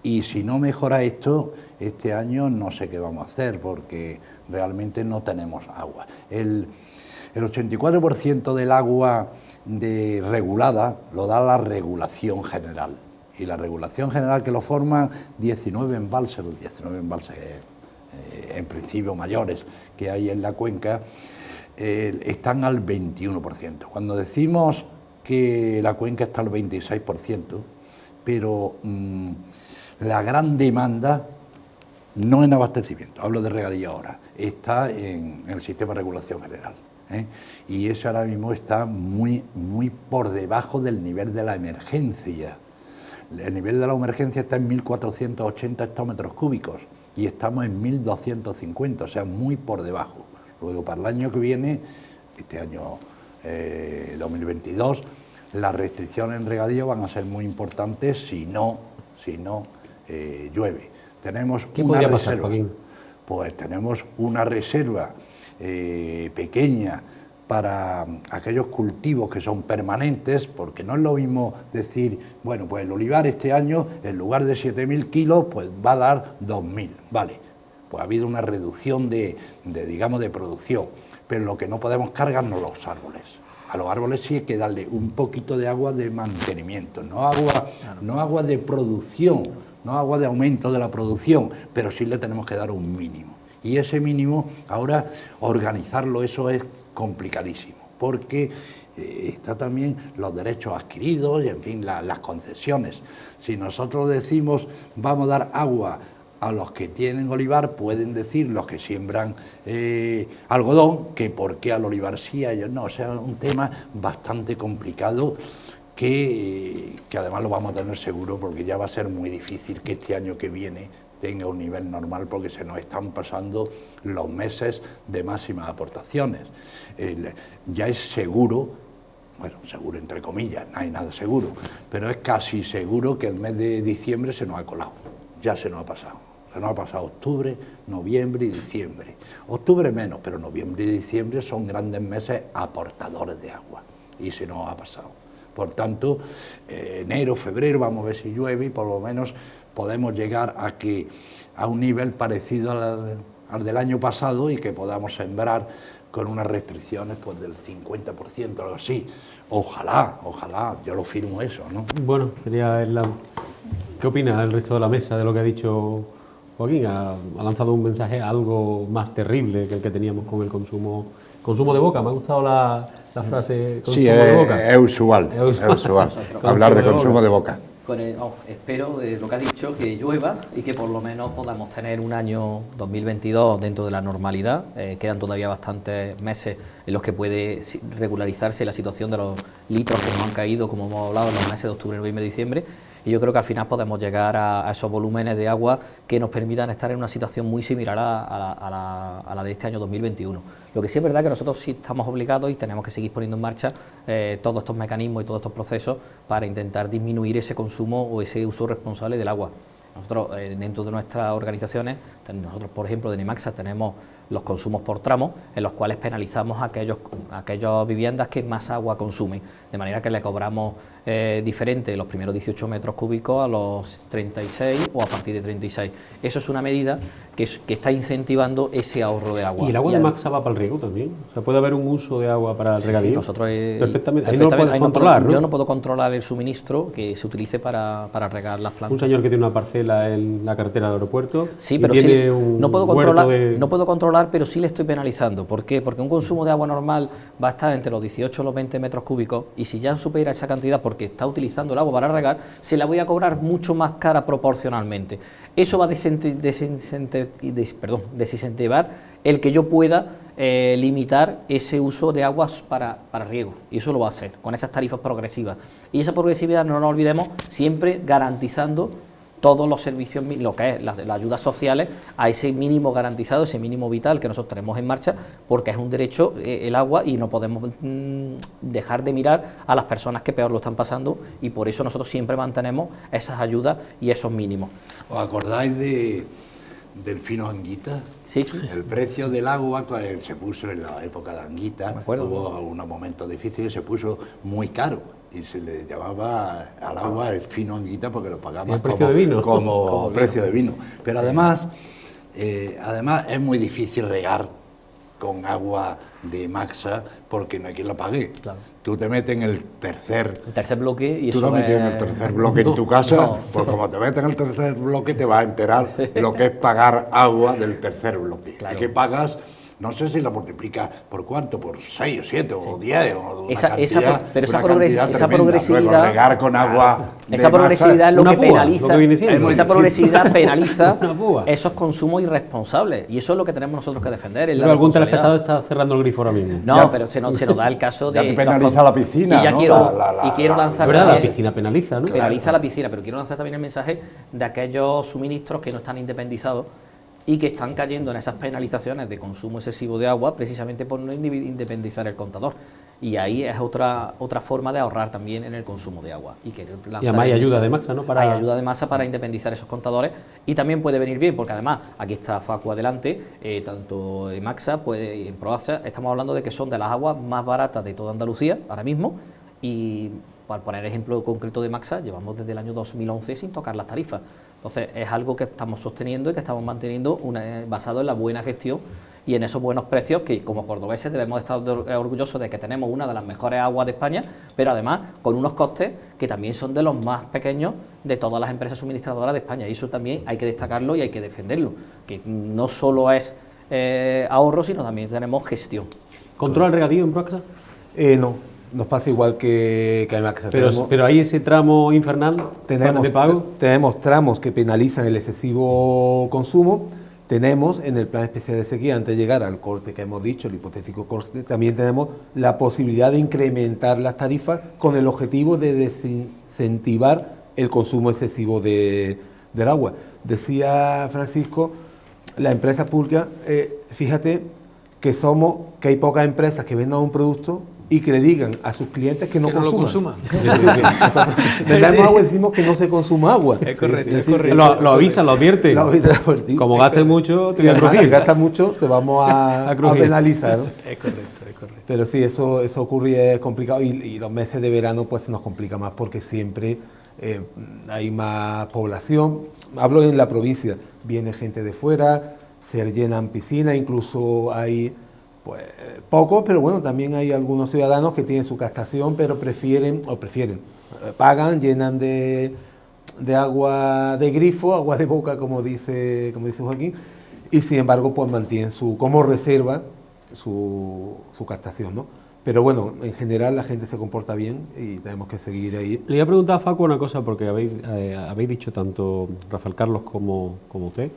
Y si no mejora esto, este año no sé qué vamos a hacer, porque realmente no tenemos agua. El 84% del agua regulada lo da la regulación general. Y la regulación general, que lo forman 19 embalses, los 19 embalses en principio mayores que hay en la cuenca, están al 21%. Cuando decimos que la cuenca está al 26%, pero la gran demanda, no en abastecimiento, hablo de regadío ahora, está en el sistema de regulación general, y eso ahora mismo está muy por debajo del nivel de la emergencia. El nivel de la emergencia está en 1.480 hectómetros cúbicos y estamos en 1.250, o sea, muy por debajo. Luego, para el año que viene, este año 2022, las restricciones en regadío van a ser muy importantes si no llueve. Tenemos una reserva. Joaquín? Pues tenemos una reserva pequeña para aquellos cultivos que son permanentes, porque no es lo mismo decir, bueno, pues el olivar este año, en lugar de 7.000 kilos, pues va a dar 2.000, vale. Pues ha habido una reducción digamos, de producción, pero lo que no podemos cargarnos los árboles. A los árboles sí hay que darle un poquito de agua de mantenimiento, no agua de producción, no agua de aumento de la producción, pero sí le tenemos que dar un mínimo. Y ese mínimo, ahora organizarlo, eso es complicadísimo, porque está también los derechos adquiridos y, en fin, las concesiones. Si nosotros decimos vamos a dar agua a los que tienen olivar, pueden decir los que siembran algodón, que por qué al olivar sí, a ellos no. O sea, un tema bastante complicado que además lo vamos a tener seguro, porque ya va a ser muy difícil que este año que viene tenga un nivel normal, porque se nos están pasando los meses de máximas aportaciones. Ya es seguro, bueno, seguro entre comillas, no hay nada seguro, pero es casi seguro que el mes de diciembre se nos ha colado, ya se nos ha pasado. Se nos ha pasado octubre, noviembre y diciembre. Octubre menos, pero noviembre y diciembre son grandes meses aportadores de agua y se nos ha pasado. Por tanto, enero, febrero, vamos a ver si llueve y por lo menos podemos llegar a un nivel parecido al del año pasado y que podamos sembrar con unas restricciones pues del 50%, algo así. Ojalá, yo lo firmo eso, ¿no? Bueno, ¿qué opina el resto de la mesa de lo que ha dicho Joaquín? Ha lanzado un mensaje algo más terrible que el que teníamos con el consumo de boca. Me ha gustado la frase consumo de boca. Es usual hablar de consumo de boca. Espero, lo que ha dicho, que llueva y que por lo menos podamos tener un año 2022 dentro de la normalidad. Quedan todavía bastantes meses en los que puede regularizarse la situación de los litros que nos han caído, como hemos hablado, en los meses de octubre, noviembre y diciembre. Y yo creo que al final podemos llegar a esos volúmenes de agua que nos permitan estar en una situación muy similar a la de este año 2021. Lo que sí es verdad que nosotros sí estamos obligados y tenemos que seguir poniendo en marcha todos estos mecanismos y todos estos procesos para intentar disminuir ese consumo o ese uso responsable del agua. Nosotros, dentro de nuestras organizaciones, nosotros, por ejemplo, de Nemaxa, tenemos los consumos por tramo, en los cuales penalizamos a aquellas viviendas que más agua consumen, de manera que le cobramos diferente los primeros 18 metros cúbicos a los 36 o a partir de 36. Eso es una medida que está incentivando ese ahorro de agua. ¿Y el agua de Nemaxa va para el riego también? O sea, ¿puede haber un uso de agua para el regadío? Sí, nosotros perfectamente. Ahí no lo puedes controlar, ¿no? Yo no puedo controlar el suministro que se utilice para regar las plantas. Un señor que tiene una parcela en la carretera del aeropuerto, sí, pero tiene no puedo controlar, pero sí le estoy penalizando. ¿Por qué? Porque un consumo de agua normal va a estar entre los 18 y los 20 metros cúbicos, y si ya supera esa cantidad porque está utilizando el agua para regar, se la voy a cobrar mucho más cara proporcionalmente. Eso va a desincentivar el que yo pueda limitar ese uso de aguas para riego, y eso lo va a hacer con esas tarifas progresivas. Y esa progresividad, no nos olvidemos, siempre garantizando todos los servicios, lo que es las ayudas sociales, a ese mínimo garantizado, ese mínimo vital que nosotros tenemos en marcha, porque es un derecho el agua, y no podemos dejar de mirar a las personas que peor lo están pasando, y por eso nosotros siempre mantenemos esas ayudas y esos mínimos. ¿Os acordáis del fino Anguita? Sí, sí. El precio del agua se puso en la época de Anguita, hubo unos momentos difíciles, se puso muy caro y se le llamaba al agua el fino Anguita porque lo pagaba como precio de vino. Pero además es muy difícil regar con agua de Maxa porque no hay quien lo pague. Claro. Tú te metes en el tercer bloque y tú eso te metes en el tercer bloque en tu casa, pues como te metes en el tercer bloque te vas a enterar lo que es pagar agua del tercer bloque. Claro. Es que pagas, no sé si la multiplicas por cuánto, por 6 o 7 o 10 o esa progresividad, regar con agua esa progresividad es lo que penaliza, esa progresividad penaliza esos consumos irresponsables, y eso es lo que tenemos nosotros que defender. Pero algún telespectador está cerrando el grifo ahora mismo. No, ya, pero se nos da el caso de... Ya te penaliza la piscina, y ya ¿no? quiero lanzar... ¿Verdad? La piscina penaliza, ¿no? Penaliza la piscina, pero quiero lanzar también el mensaje de aquellos suministros que no están independizados y que están cayendo en esas penalizaciones de consumo excesivo de agua precisamente por no independizar el contador. Y ahí es otra forma de ahorrar también en el consumo de agua. Y además hay ayuda de Maxa, ¿no? Hay ayuda de Maxa para independizar esos contadores, y también puede venir bien, porque además aquí está Facua adelante, tanto en Maxa pues en Proaxa, estamos hablando de que son de las aguas más baratas de toda Andalucía ahora mismo, y para poner ejemplo concreto de Maxa, llevamos desde el año 2011 sin tocar las tarifas. Entonces es algo que estamos sosteniendo y que estamos manteniendo basado en la buena gestión y en esos buenos precios que como cordobeses debemos estar orgullosos de que tenemos una de las mejores aguas de España, pero además con unos costes que también son de los más pequeños de todas las empresas suministradoras de España, y eso también hay que destacarlo y hay que defenderlo, que no solo es ahorro, sino también tenemos gestión. ¿Controla el regadío en Proaxa? No. Nos pasa igual que en Maxa. Pero hay ese tramo infernal de pago. Tenemos tramos que penalizan el excesivo consumo. Tenemos en el plan especial de sequía, antes de llegar al corte que hemos dicho, el hipotético corte, también tenemos la posibilidad de incrementar las tarifas con el objetivo de desincentivar el consumo excesivo del agua. Decía Francisco, la empresa pública, fíjate que hay pocas empresas que vendan un producto y que le digan a sus clientes que no consuman. Vendemos agua y decimos que no se consuma agua. Es correcto, es correcto. Lo avisan, lo advierten. Como gastes mucho, te voy a crujir. Si gastas mucho, te vamos a penalizar, ¿no? Es correcto, es correcto. Pero sí, eso ocurre y es complicado. Y los meses de verano pues se nos complica más porque siempre hay más población. Hablo en la provincia, viene gente de fuera, se llenan piscinas, incluso hay... Pues pocos, pero bueno, también hay algunos ciudadanos que tienen su captación, pero pagan, llenan de agua de grifo, agua de boca, como dice Joaquín, y sin embargo pues mantienen como reserva su captación, ¿no? Pero bueno, en general la gente se comporta bien y tenemos que seguir ahí. Le voy a preguntar a Facu una cosa, porque habéis dicho tanto Rafael Carlos como usted,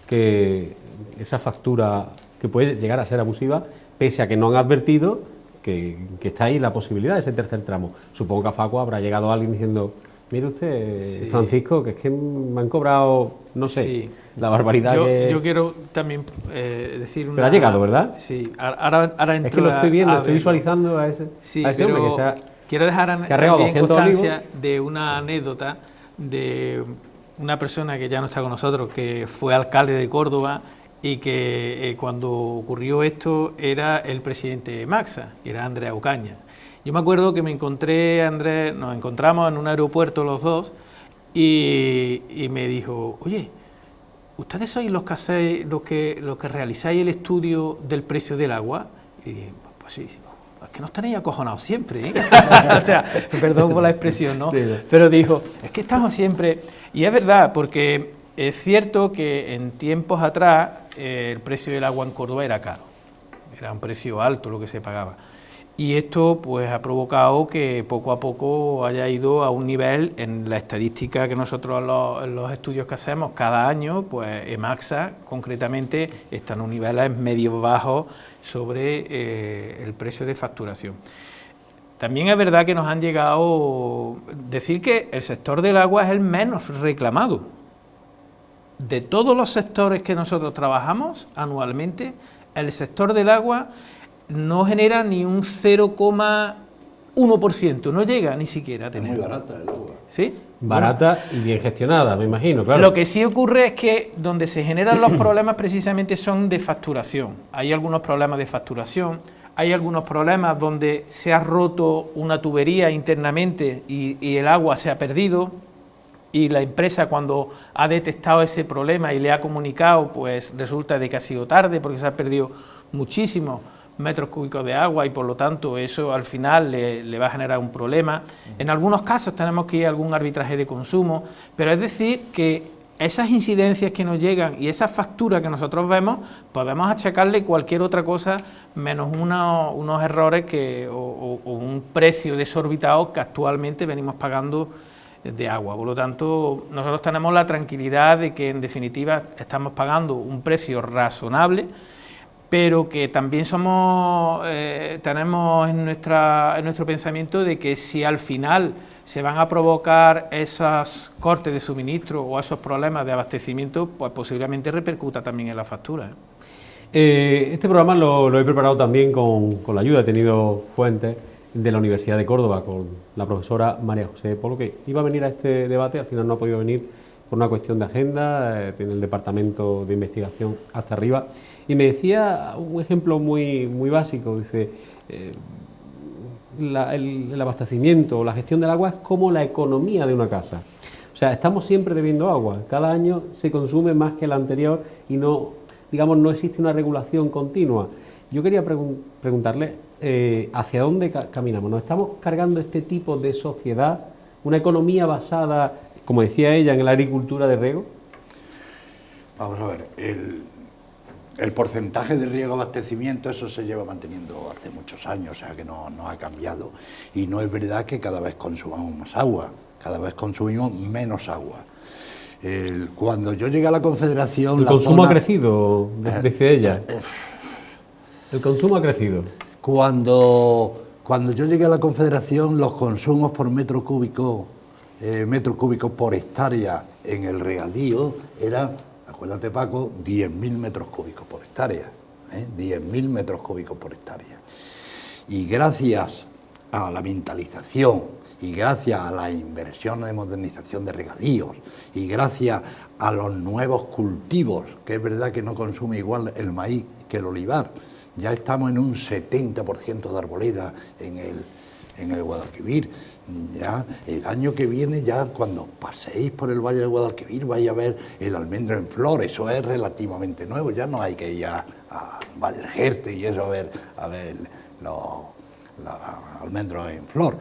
que esa factura que puede llegar a ser abusiva, pese a que no han advertido que está ahí la posibilidad de ese tercer tramo. Supongo que a Facu habrá llegado alguien diciendo, mire usted, sí, Francisco, que es que me han cobrado, no sé, sí, la barbaridad yo quiero también decir una... Pero ha llegado, ¿verdad? Sí, ahora entro... Es que lo estoy viendo, estoy visualizando a ese, sí, a ese hombre que se ha... Quiero dejar también constancia de una anécdota de una persona que ya no está con nosotros, que fue alcalde de Córdoba, y que cuando ocurrió esto era el presidente de Maxa, que era Andrés Ocaña. Yo me acuerdo que me encontré, Andrés, nos encontramos en un aeropuerto los dos, y me dijo, oye, ¿ustedes sois los que hacéis, los que realizáis el estudio del precio del agua? Y dije, pues sí, es que nos tenéis acojonados siempre, ¿eh? O sea, perdón por la expresión, ¿no? Sí. Pero dijo, es que estamos siempre... Y es verdad, porque es cierto que en tiempos atrás el precio del agua en Córdoba era caro, era un precio alto lo que se pagaba. Y esto pues ha provocado que poco a poco haya ido a un nivel, en la estadística que nosotros en los estudios que hacemos cada año, pues Emaxa concretamente está en un nivel medio bajo sobre el precio de facturación. También es verdad que nos han llegado a decir que el sector del agua es el menos reclamado. De todos los sectores que nosotros trabajamos anualmente, el sector del agua no genera ni un 0,1%, no llega ni siquiera a tener. Es muy barata el agua. ¿Sí? Barata y bien gestionada, me imagino, claro. Lo que sí ocurre es que donde se generan los problemas precisamente son de facturación. Hay algunos problemas de facturación, hay algunos problemas donde se ha roto una tubería internamente y el agua se ha perdido, y la empresa cuando ha detectado ese problema y le ha comunicado, pues resulta de que ha sido tarde porque se ha perdido muchísimos metros cúbicos de agua y por lo tanto eso al final le va a generar un problema. En algunos casos tenemos que ir a algún arbitraje de consumo, pero es decir que esas incidencias que nos llegan y esas facturas que nosotros vemos, podemos achacarle cualquier otra cosa menos unos errores o un precio desorbitado que actualmente venimos pagando de agua. Por lo tanto, nosotros tenemos la tranquilidad de que en definitiva estamos pagando un precio razonable, pero que también tenemos en nuestro pensamiento de que si al final se van a provocar esos cortes de suministro o esos problemas de abastecimiento, pues posiblemente repercuta también en la factura. Este programa lo he preparado también con la ayuda, he tenido fuentes de la Universidad de Córdoba, con la profesora María José Polo, que iba a venir a este debate, al final no ha podido venir por una cuestión de agenda, tiene el departamento de investigación hasta arriba, y me decía un ejemplo muy básico, dice, el abastecimiento o la gestión del agua es como la economía de una casa. O sea, estamos siempre debiendo agua, cada año se consume más que el anterior y no, digamos, no existe una regulación continua. Yo quería preguntarle hacia dónde caminamos. ¿Nos estamos cargando este tipo de sociedad, una economía basada, como decía ella, en la agricultura de riego? Vamos a ver, el porcentaje de riego abastecimiento, eso se lleva manteniendo hace muchos años, o sea que no ha cambiado. Y no es verdad que cada vez consumamos más agua, cada vez consumimos menos agua. Cuando yo llegué a la Confederación... El consumo ha crecido, dice ella. El consumo ha crecido. Cuando yo llegué a la Confederación, los consumos por metro cúbico por hectárea en el regadío eran, acuérdate Paco, 10.000 metros cúbicos por hectárea. 10.000 metros cúbicos por hectárea. Y gracias a la mentalización, y gracias a la inversión de modernización de regadíos, y gracias a los nuevos cultivos, que es verdad que no consume igual el maíz que el olivar, ya estamos en un 70% de arboleda en el Guadalquivir. Ya el año que viene, ya cuando paséis por el Valle del Guadalquivir, vais a ver el almendro en flor. Eso es relativamente nuevo, ya no hay que ir a Valgerte y eso a ver los almendros en flor.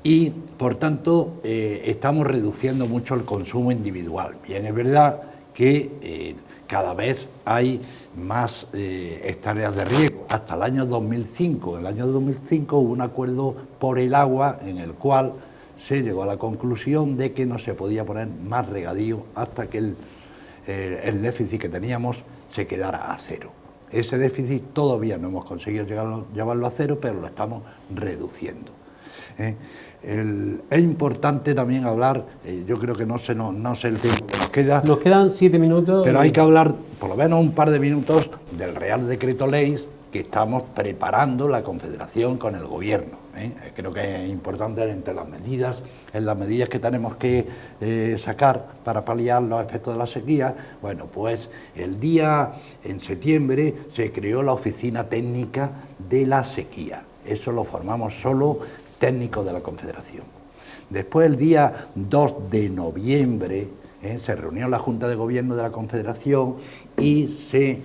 Y por tanto estamos reduciendo mucho el consumo individual. Bien, es verdad que cada vez hay más hectáreas de riego. Hasta el año 2005, en el año 2005 hubo un acuerdo por el agua en el cual se llegó a la conclusión de que no se podía poner más regadío hasta que el déficit que teníamos se quedara a cero. Ese déficit todavía no hemos conseguido llevarlo a cero, pero lo estamos reduciendo. Es importante también hablar, yo creo que no sé el tiempo que nos queda. Nos quedan 7 minutos. Pero hay que hablar por lo menos un par de minutos del Real Decreto Ley que estamos preparando la Confederación con el Gobierno. Creo que es importante entre las medidas que tenemos que sacar para paliar los efectos de la sequía. Bueno, pues en septiembre se creó la Oficina Técnica de la Sequía. Eso lo formamos solo técnicos de la Confederación. Después, el día 2 de noviembre, se reunió la Junta de Gobierno de la Confederación y se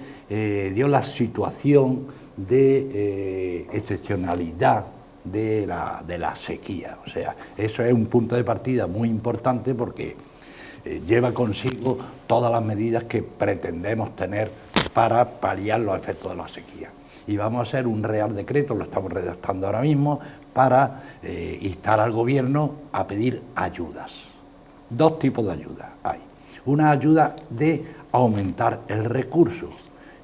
dio la situación de excepcionalidad de la sequía. O sea, eso es un punto de partida muy importante porque lleva consigo todas las medidas que pretendemos tener para paliar los efectos de la sequía. y vamos a hacer un Real Decreto, lo estamos redactando ahora mismo, para instar al Gobierno a pedir ayudas. Dos tipos de ayudas hay. Una ayuda de aumentar el recurso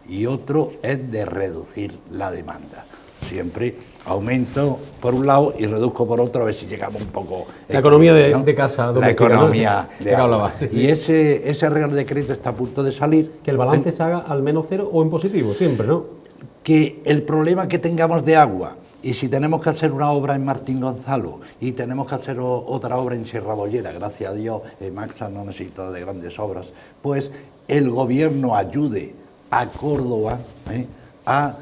y otro es de reducir la demanda. Siempre aumento por un lado y reduzco por otro, a ver si llegamos un poco... La economía de casa la economía ¿no? de hablaba. Sí, y ese Real Decreto está a punto de salir. Que el balance se haga al menos cero o en positivo, siempre, ¿no? Que el problema que tengamos de agua, y si tenemos que hacer una obra en Martín Gonzalo y tenemos que hacer otra obra en Sierra Bollera, gracias a Dios, Maxa no necesita de grandes obras, pues el Gobierno ayude a Córdoba a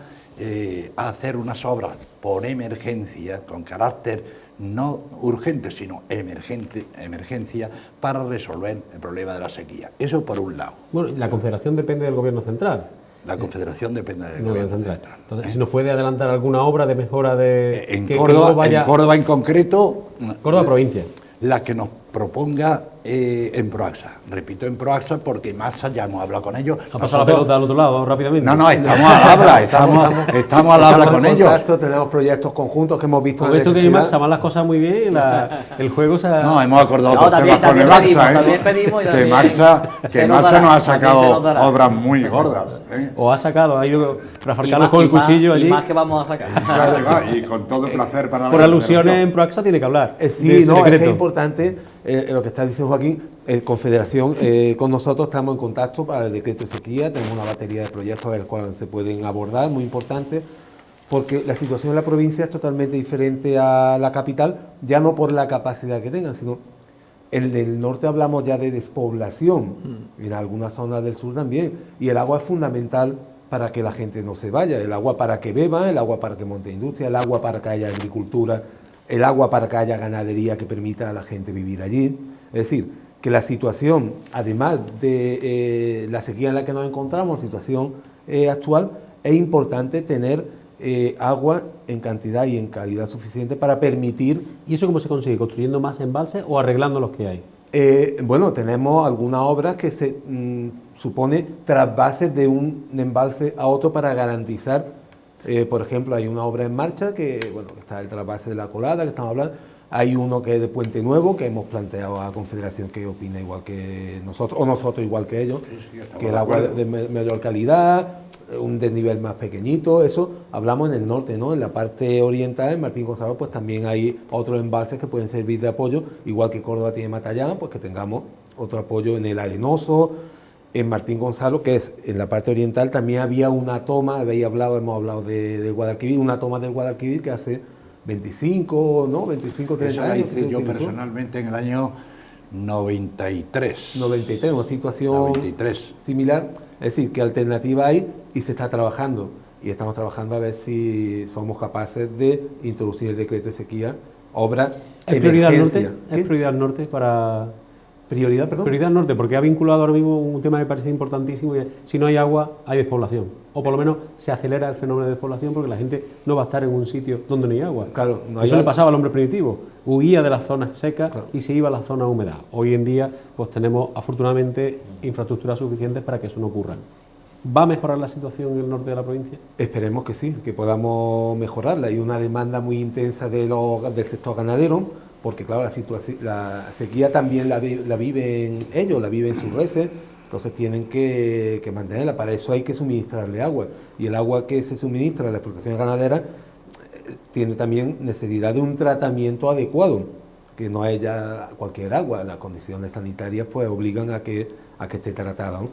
hacer unas obras por emergencia, con carácter no urgente, sino emergencia, para resolver el problema de la sequía. Eso por un lado. Bueno, la Confederación depende del Gobierno central. La Confederación depende del Gobierno central. Entonces, si nos puede adelantar alguna obra de mejora de... En Córdoba en concreto... Córdoba provincia. La que nos proponga en Proaxa. Repito, en Proaxa porque Maxa ya hemos hablado con ellos. ¿Ha pasado la pelota al otro lado rápidamente? No, estamos al habla, estamos al habla con ellos. Tenemos proyectos conjuntos que hemos visto. Con esto que Maxa van las cosas muy bien, el juego se ha... No, hemos acordado otros temas con el Maxa, que Maxa nos ha sacado obras muy gordas. O ha sacado, ha ido rafarcarlos con el cuchillo allí. Y más que vamos a sacar. Y con todo placer para por alusiones en Proaxa tiene que hablar. Sí, no, es que es importante lo que está diciendo Joaquín. Confederación, con nosotros estamos en contacto para el decreto de sequía, tenemos una batería de proyectos a los cuales se pueden abordar, muy importante, porque la situación en la provincia es totalmente diferente a la capital, ya no por la capacidad que tengan, sino en el norte hablamos ya de despoblación, en algunas zonas del sur también, y el agua es fundamental para que la gente no se vaya, el agua para que beba, el agua para que monte industria, el agua para que haya agricultura, el agua para que haya ganadería que permita a la gente vivir allí. Es decir, que la situación, además de la sequía en la que nos encontramos, situación actual, es importante tener agua en cantidad y en calidad suficiente para permitir... ¿Y eso cómo se consigue? ¿Construyendo más embalses o arreglando los que hay? Bueno, tenemos algunas obras que se supone trasvases de un embalse a otro para garantizar, por ejemplo, hay una obra en marcha que, bueno, que está el trasvase de la Colada, que estamos hablando. Hay uno que es de Puente Nuevo, que hemos planteado a la Confederación que opina igual que nosotros, o nosotros igual que ellos, que el agua de mayor calidad, un desnivel más pequeñito, eso hablamos en el norte, ¿no? En la parte oriental, en Martín Gonzalo, pues también hay otros embalses que pueden servir de apoyo, igual que Córdoba tiene Matallán, pues que tengamos otro apoyo en el Arenoso, en Martín Gonzalo, que es en la parte oriental, también había una toma, hemos hablado de Guadalquivir, una toma del Guadalquivir que hace 25, 30 Eso años. la hice yo personalmente en el año 93. 93, una situación 93. similar. Es decir, que alternativa hay y se está trabajando. Y estamos trabajando a ver si somos capaces de introducir el decreto de sequía, obras de ¿Es prioridad al norte? emergencia. ¿Es prioridad al norte para...? ¿Prioridad, perdón? Prioridad al norte, porque ha vinculado ahora mismo un tema que me parece importantísimo, y es, si no hay agua, hay despoblación. O por lo menos se acelera el fenómeno de despoblación porque la gente no va a estar en un sitio donde no hay agua. Claro, no hay Eso le agua. pasaba al hombre primitivo, huía de las zonas secas Claro. y se iba a las zonas húmedas. Hoy en día pues tenemos afortunadamente infraestructuras suficientes para que eso no ocurra. ¿Va a mejorar la situación en el norte de la provincia? Esperemos que sí, que podamos mejorarla. Hay una demanda muy intensa del sector ganadero, porque claro, la sequía también la viven ellos, la viven sus reses, entonces tienen que mantenerla. Para eso hay que suministrarle agua, y el agua que se suministra a la explotación ganadera tiene también necesidad de un tratamiento adecuado, que no es ya cualquier agua. Las condiciones sanitarias pues obligan a que esté tratada, ¿no?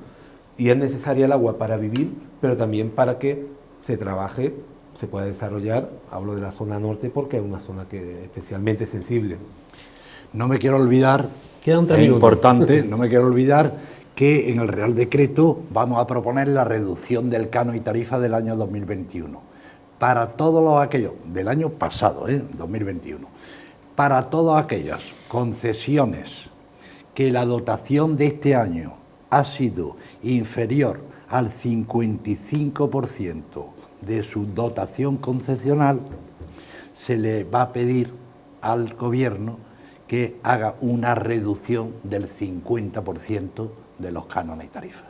Y es necesaria el agua para vivir, pero también para que se trabaje, se pueda desarrollar. Hablo de la zona norte porque es una zona que es especialmente sensible. No me quiero olvidar, Quedan 3 es minutos. importante, no me quiero olvidar que en el Real Decreto vamos a proponer la reducción del canon y tarifa del año 2021. Para todos aquellos, del año pasado, 2021, para todas aquellas concesiones que la dotación de este año ha sido inferior al 55% de su dotación concesional, se le va a pedir al Gobierno que haga una reducción del 50% de los cánones y tarifas.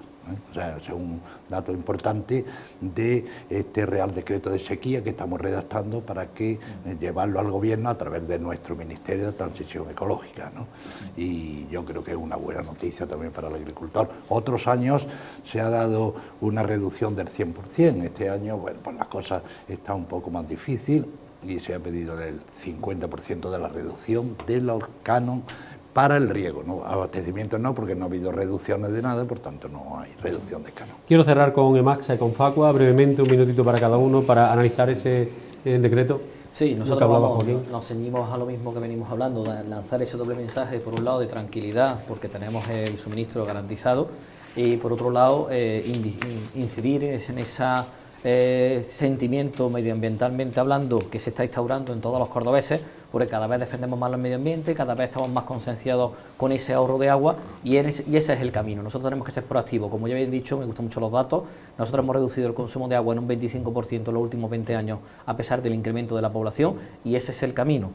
O sea, es un dato importante de este Real Decreto de Sequía que estamos redactando para que llevarlo al Gobierno a través de nuestro Ministerio de Transición Ecológica, ¿no? Y yo creo que es una buena noticia también para el agricultor. Otros años se ha dado una reducción del 100%, este año, bueno, pues la cosa está un poco más difícil y se ha pedido el 50% de la reducción de los canon para el riego, ¿no? Abastecimiento no, porque no ha habido reducciones de nada, por tanto no hay reducción de canon. Quiero cerrar con EMACSA y con Facua, brevemente, un minutito para cada uno, para analizar ese decreto. Sí, nosotros nos ceñimos a lo mismo que venimos hablando, de lanzar ese doble mensaje, por un lado de tranquilidad, porque tenemos el suministro garantizado, y por otro lado incidir en ese sentimiento medioambientalmente hablando que se está instaurando en todos los cordobeses, porque cada vez defendemos más el medio ambiente, cada vez estamos más concienciados con ese ahorro de agua y ese es el camino. Nosotros tenemos que ser proactivos. Como ya habéis dicho, me gustan mucho los datos, nosotros hemos reducido el consumo de agua en un 25% en los últimos 20 años a pesar del incremento de la población y ese es el camino.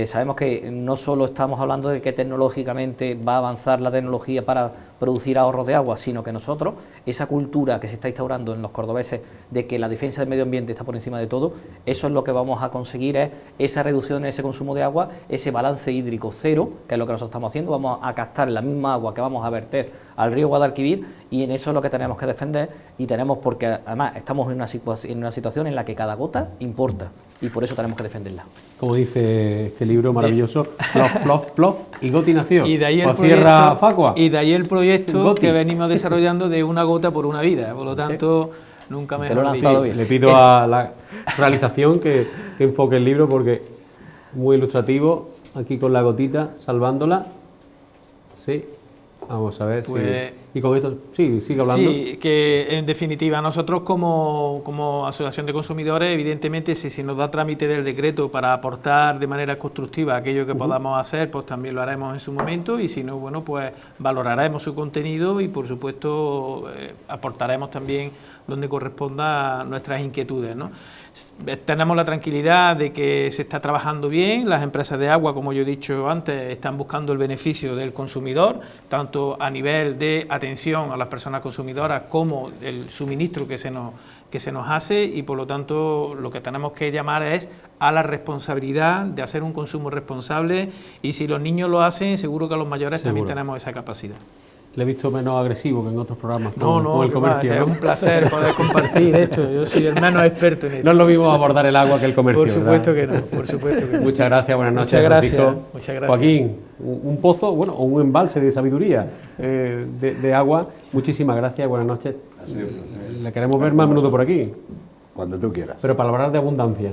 Sabemos que no solo estamos hablando de que tecnológicamente va a avanzar la tecnología para producir ahorros de agua, sino que nosotros, esa cultura que se está instaurando en los cordobeses de que la defensa del medio ambiente está por encima de todo, eso es lo que vamos a conseguir, es esa reducción en ese consumo de agua, ese balance hídrico cero, que es lo que nosotros estamos haciendo, vamos a captar la misma agua que vamos a verter al río Guadalquivir y en eso es lo que tenemos que defender y tenemos, porque además estamos en una situación en la que cada gota importa y por eso tenemos que defenderla. Como dice este libro maravilloso, plof, plof, plof y Goti nació. Y de ahí el cierra Facua. Y de ahí el proyecto Goti, que venimos desarrollando de una gota por una vida. Por lo tanto, nunca mejor dicho. Le pido a la realización que enfoque el libro porque muy ilustrativo, aquí con la gotita, salvándola. Sí, vamos a ver. Pues, y con esto, sí, sigue hablando. Sí, que en definitiva nosotros como asociación de consumidores, evidentemente si nos da trámite del decreto para aportar de manera constructiva aquello que podamos hacer, pues también lo haremos en su momento y si no, bueno, pues valoraremos su contenido y por supuesto aportaremos también donde corresponda nuestras inquietudes, ¿no? Tenemos la tranquilidad de que se está trabajando bien, las empresas de agua, como yo he dicho antes, están buscando el beneficio del consumidor, tanto a nivel de atención a las personas consumidoras como el suministro que se nos hace y por lo tanto lo que tenemos que llamar es a la responsabilidad de hacer un consumo responsable y si los niños lo hacen, seguro que los mayores también tenemos esa capacidad. Le he visto menos agresivo que en otros programas con el comercio. Es un placer poder compartir esto. Yo soy el menos experto en esto. No es lo mismo abordar el agua que el comercio. Por supuesto que no, por supuesto que no. Muchas gracias, buenas noches. Muchas gracias. Joaquín, un pozo, bueno, o un embalse de sabiduría de agua. Muchísimas gracias, buenas noches. Le queremos ver más a menudo por aquí. Cuando tú quieras. Pero para hablar de abundancia.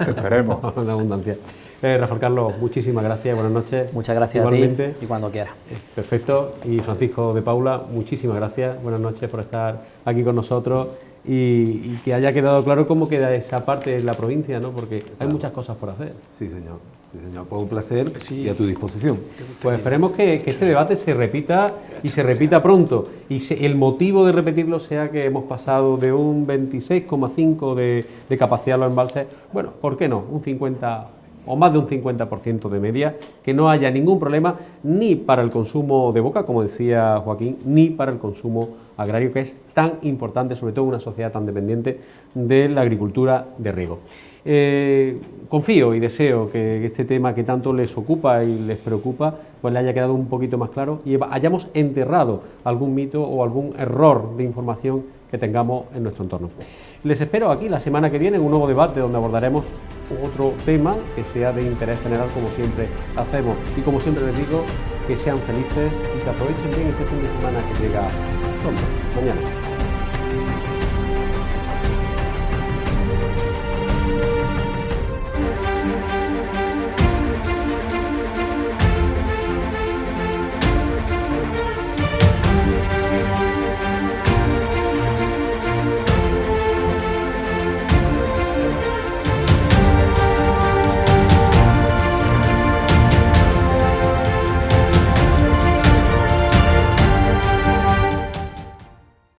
Esperemos. De abundancia. Rafael Carlos, muchísimas gracias, buenas noches. Muchas gracias igualmente. A ti y cuando quieras. Perfecto. Y Francisco de Paula, muchísimas gracias, buenas noches por estar aquí con nosotros y que haya quedado claro cómo queda esa parte de la provincia, ¿no? Porque hay muchas cosas por hacer. Sí, señor. Sí, señor. Pues un placer y a tu disposición. Pues esperemos que este debate se repita y se repita pronto. Y el motivo de repetirlo sea que hemos pasado de un 26,5 de capacidad de los embalses, bueno, ¿por qué no? Un 50 o más de un 50% de media, que no haya ningún problema ni para el consumo de boca, como decía Joaquín, ni para el consumo agrario, que es tan importante, sobre todo en una sociedad tan dependiente de la agricultura de riego. Confío y deseo que este tema que tanto les ocupa y les preocupa, pues le haya quedado un poquito más claro y hayamos enterrado algún mito o algún error de información que tengamos en nuestro entorno. Les espero aquí la semana que viene en un nuevo debate donde abordaremos otro tema que sea de interés general, como siempre hacemos. Y como siempre les digo, que sean felices y que aprovechen bien ese fin de semana que llega pronto, mañana.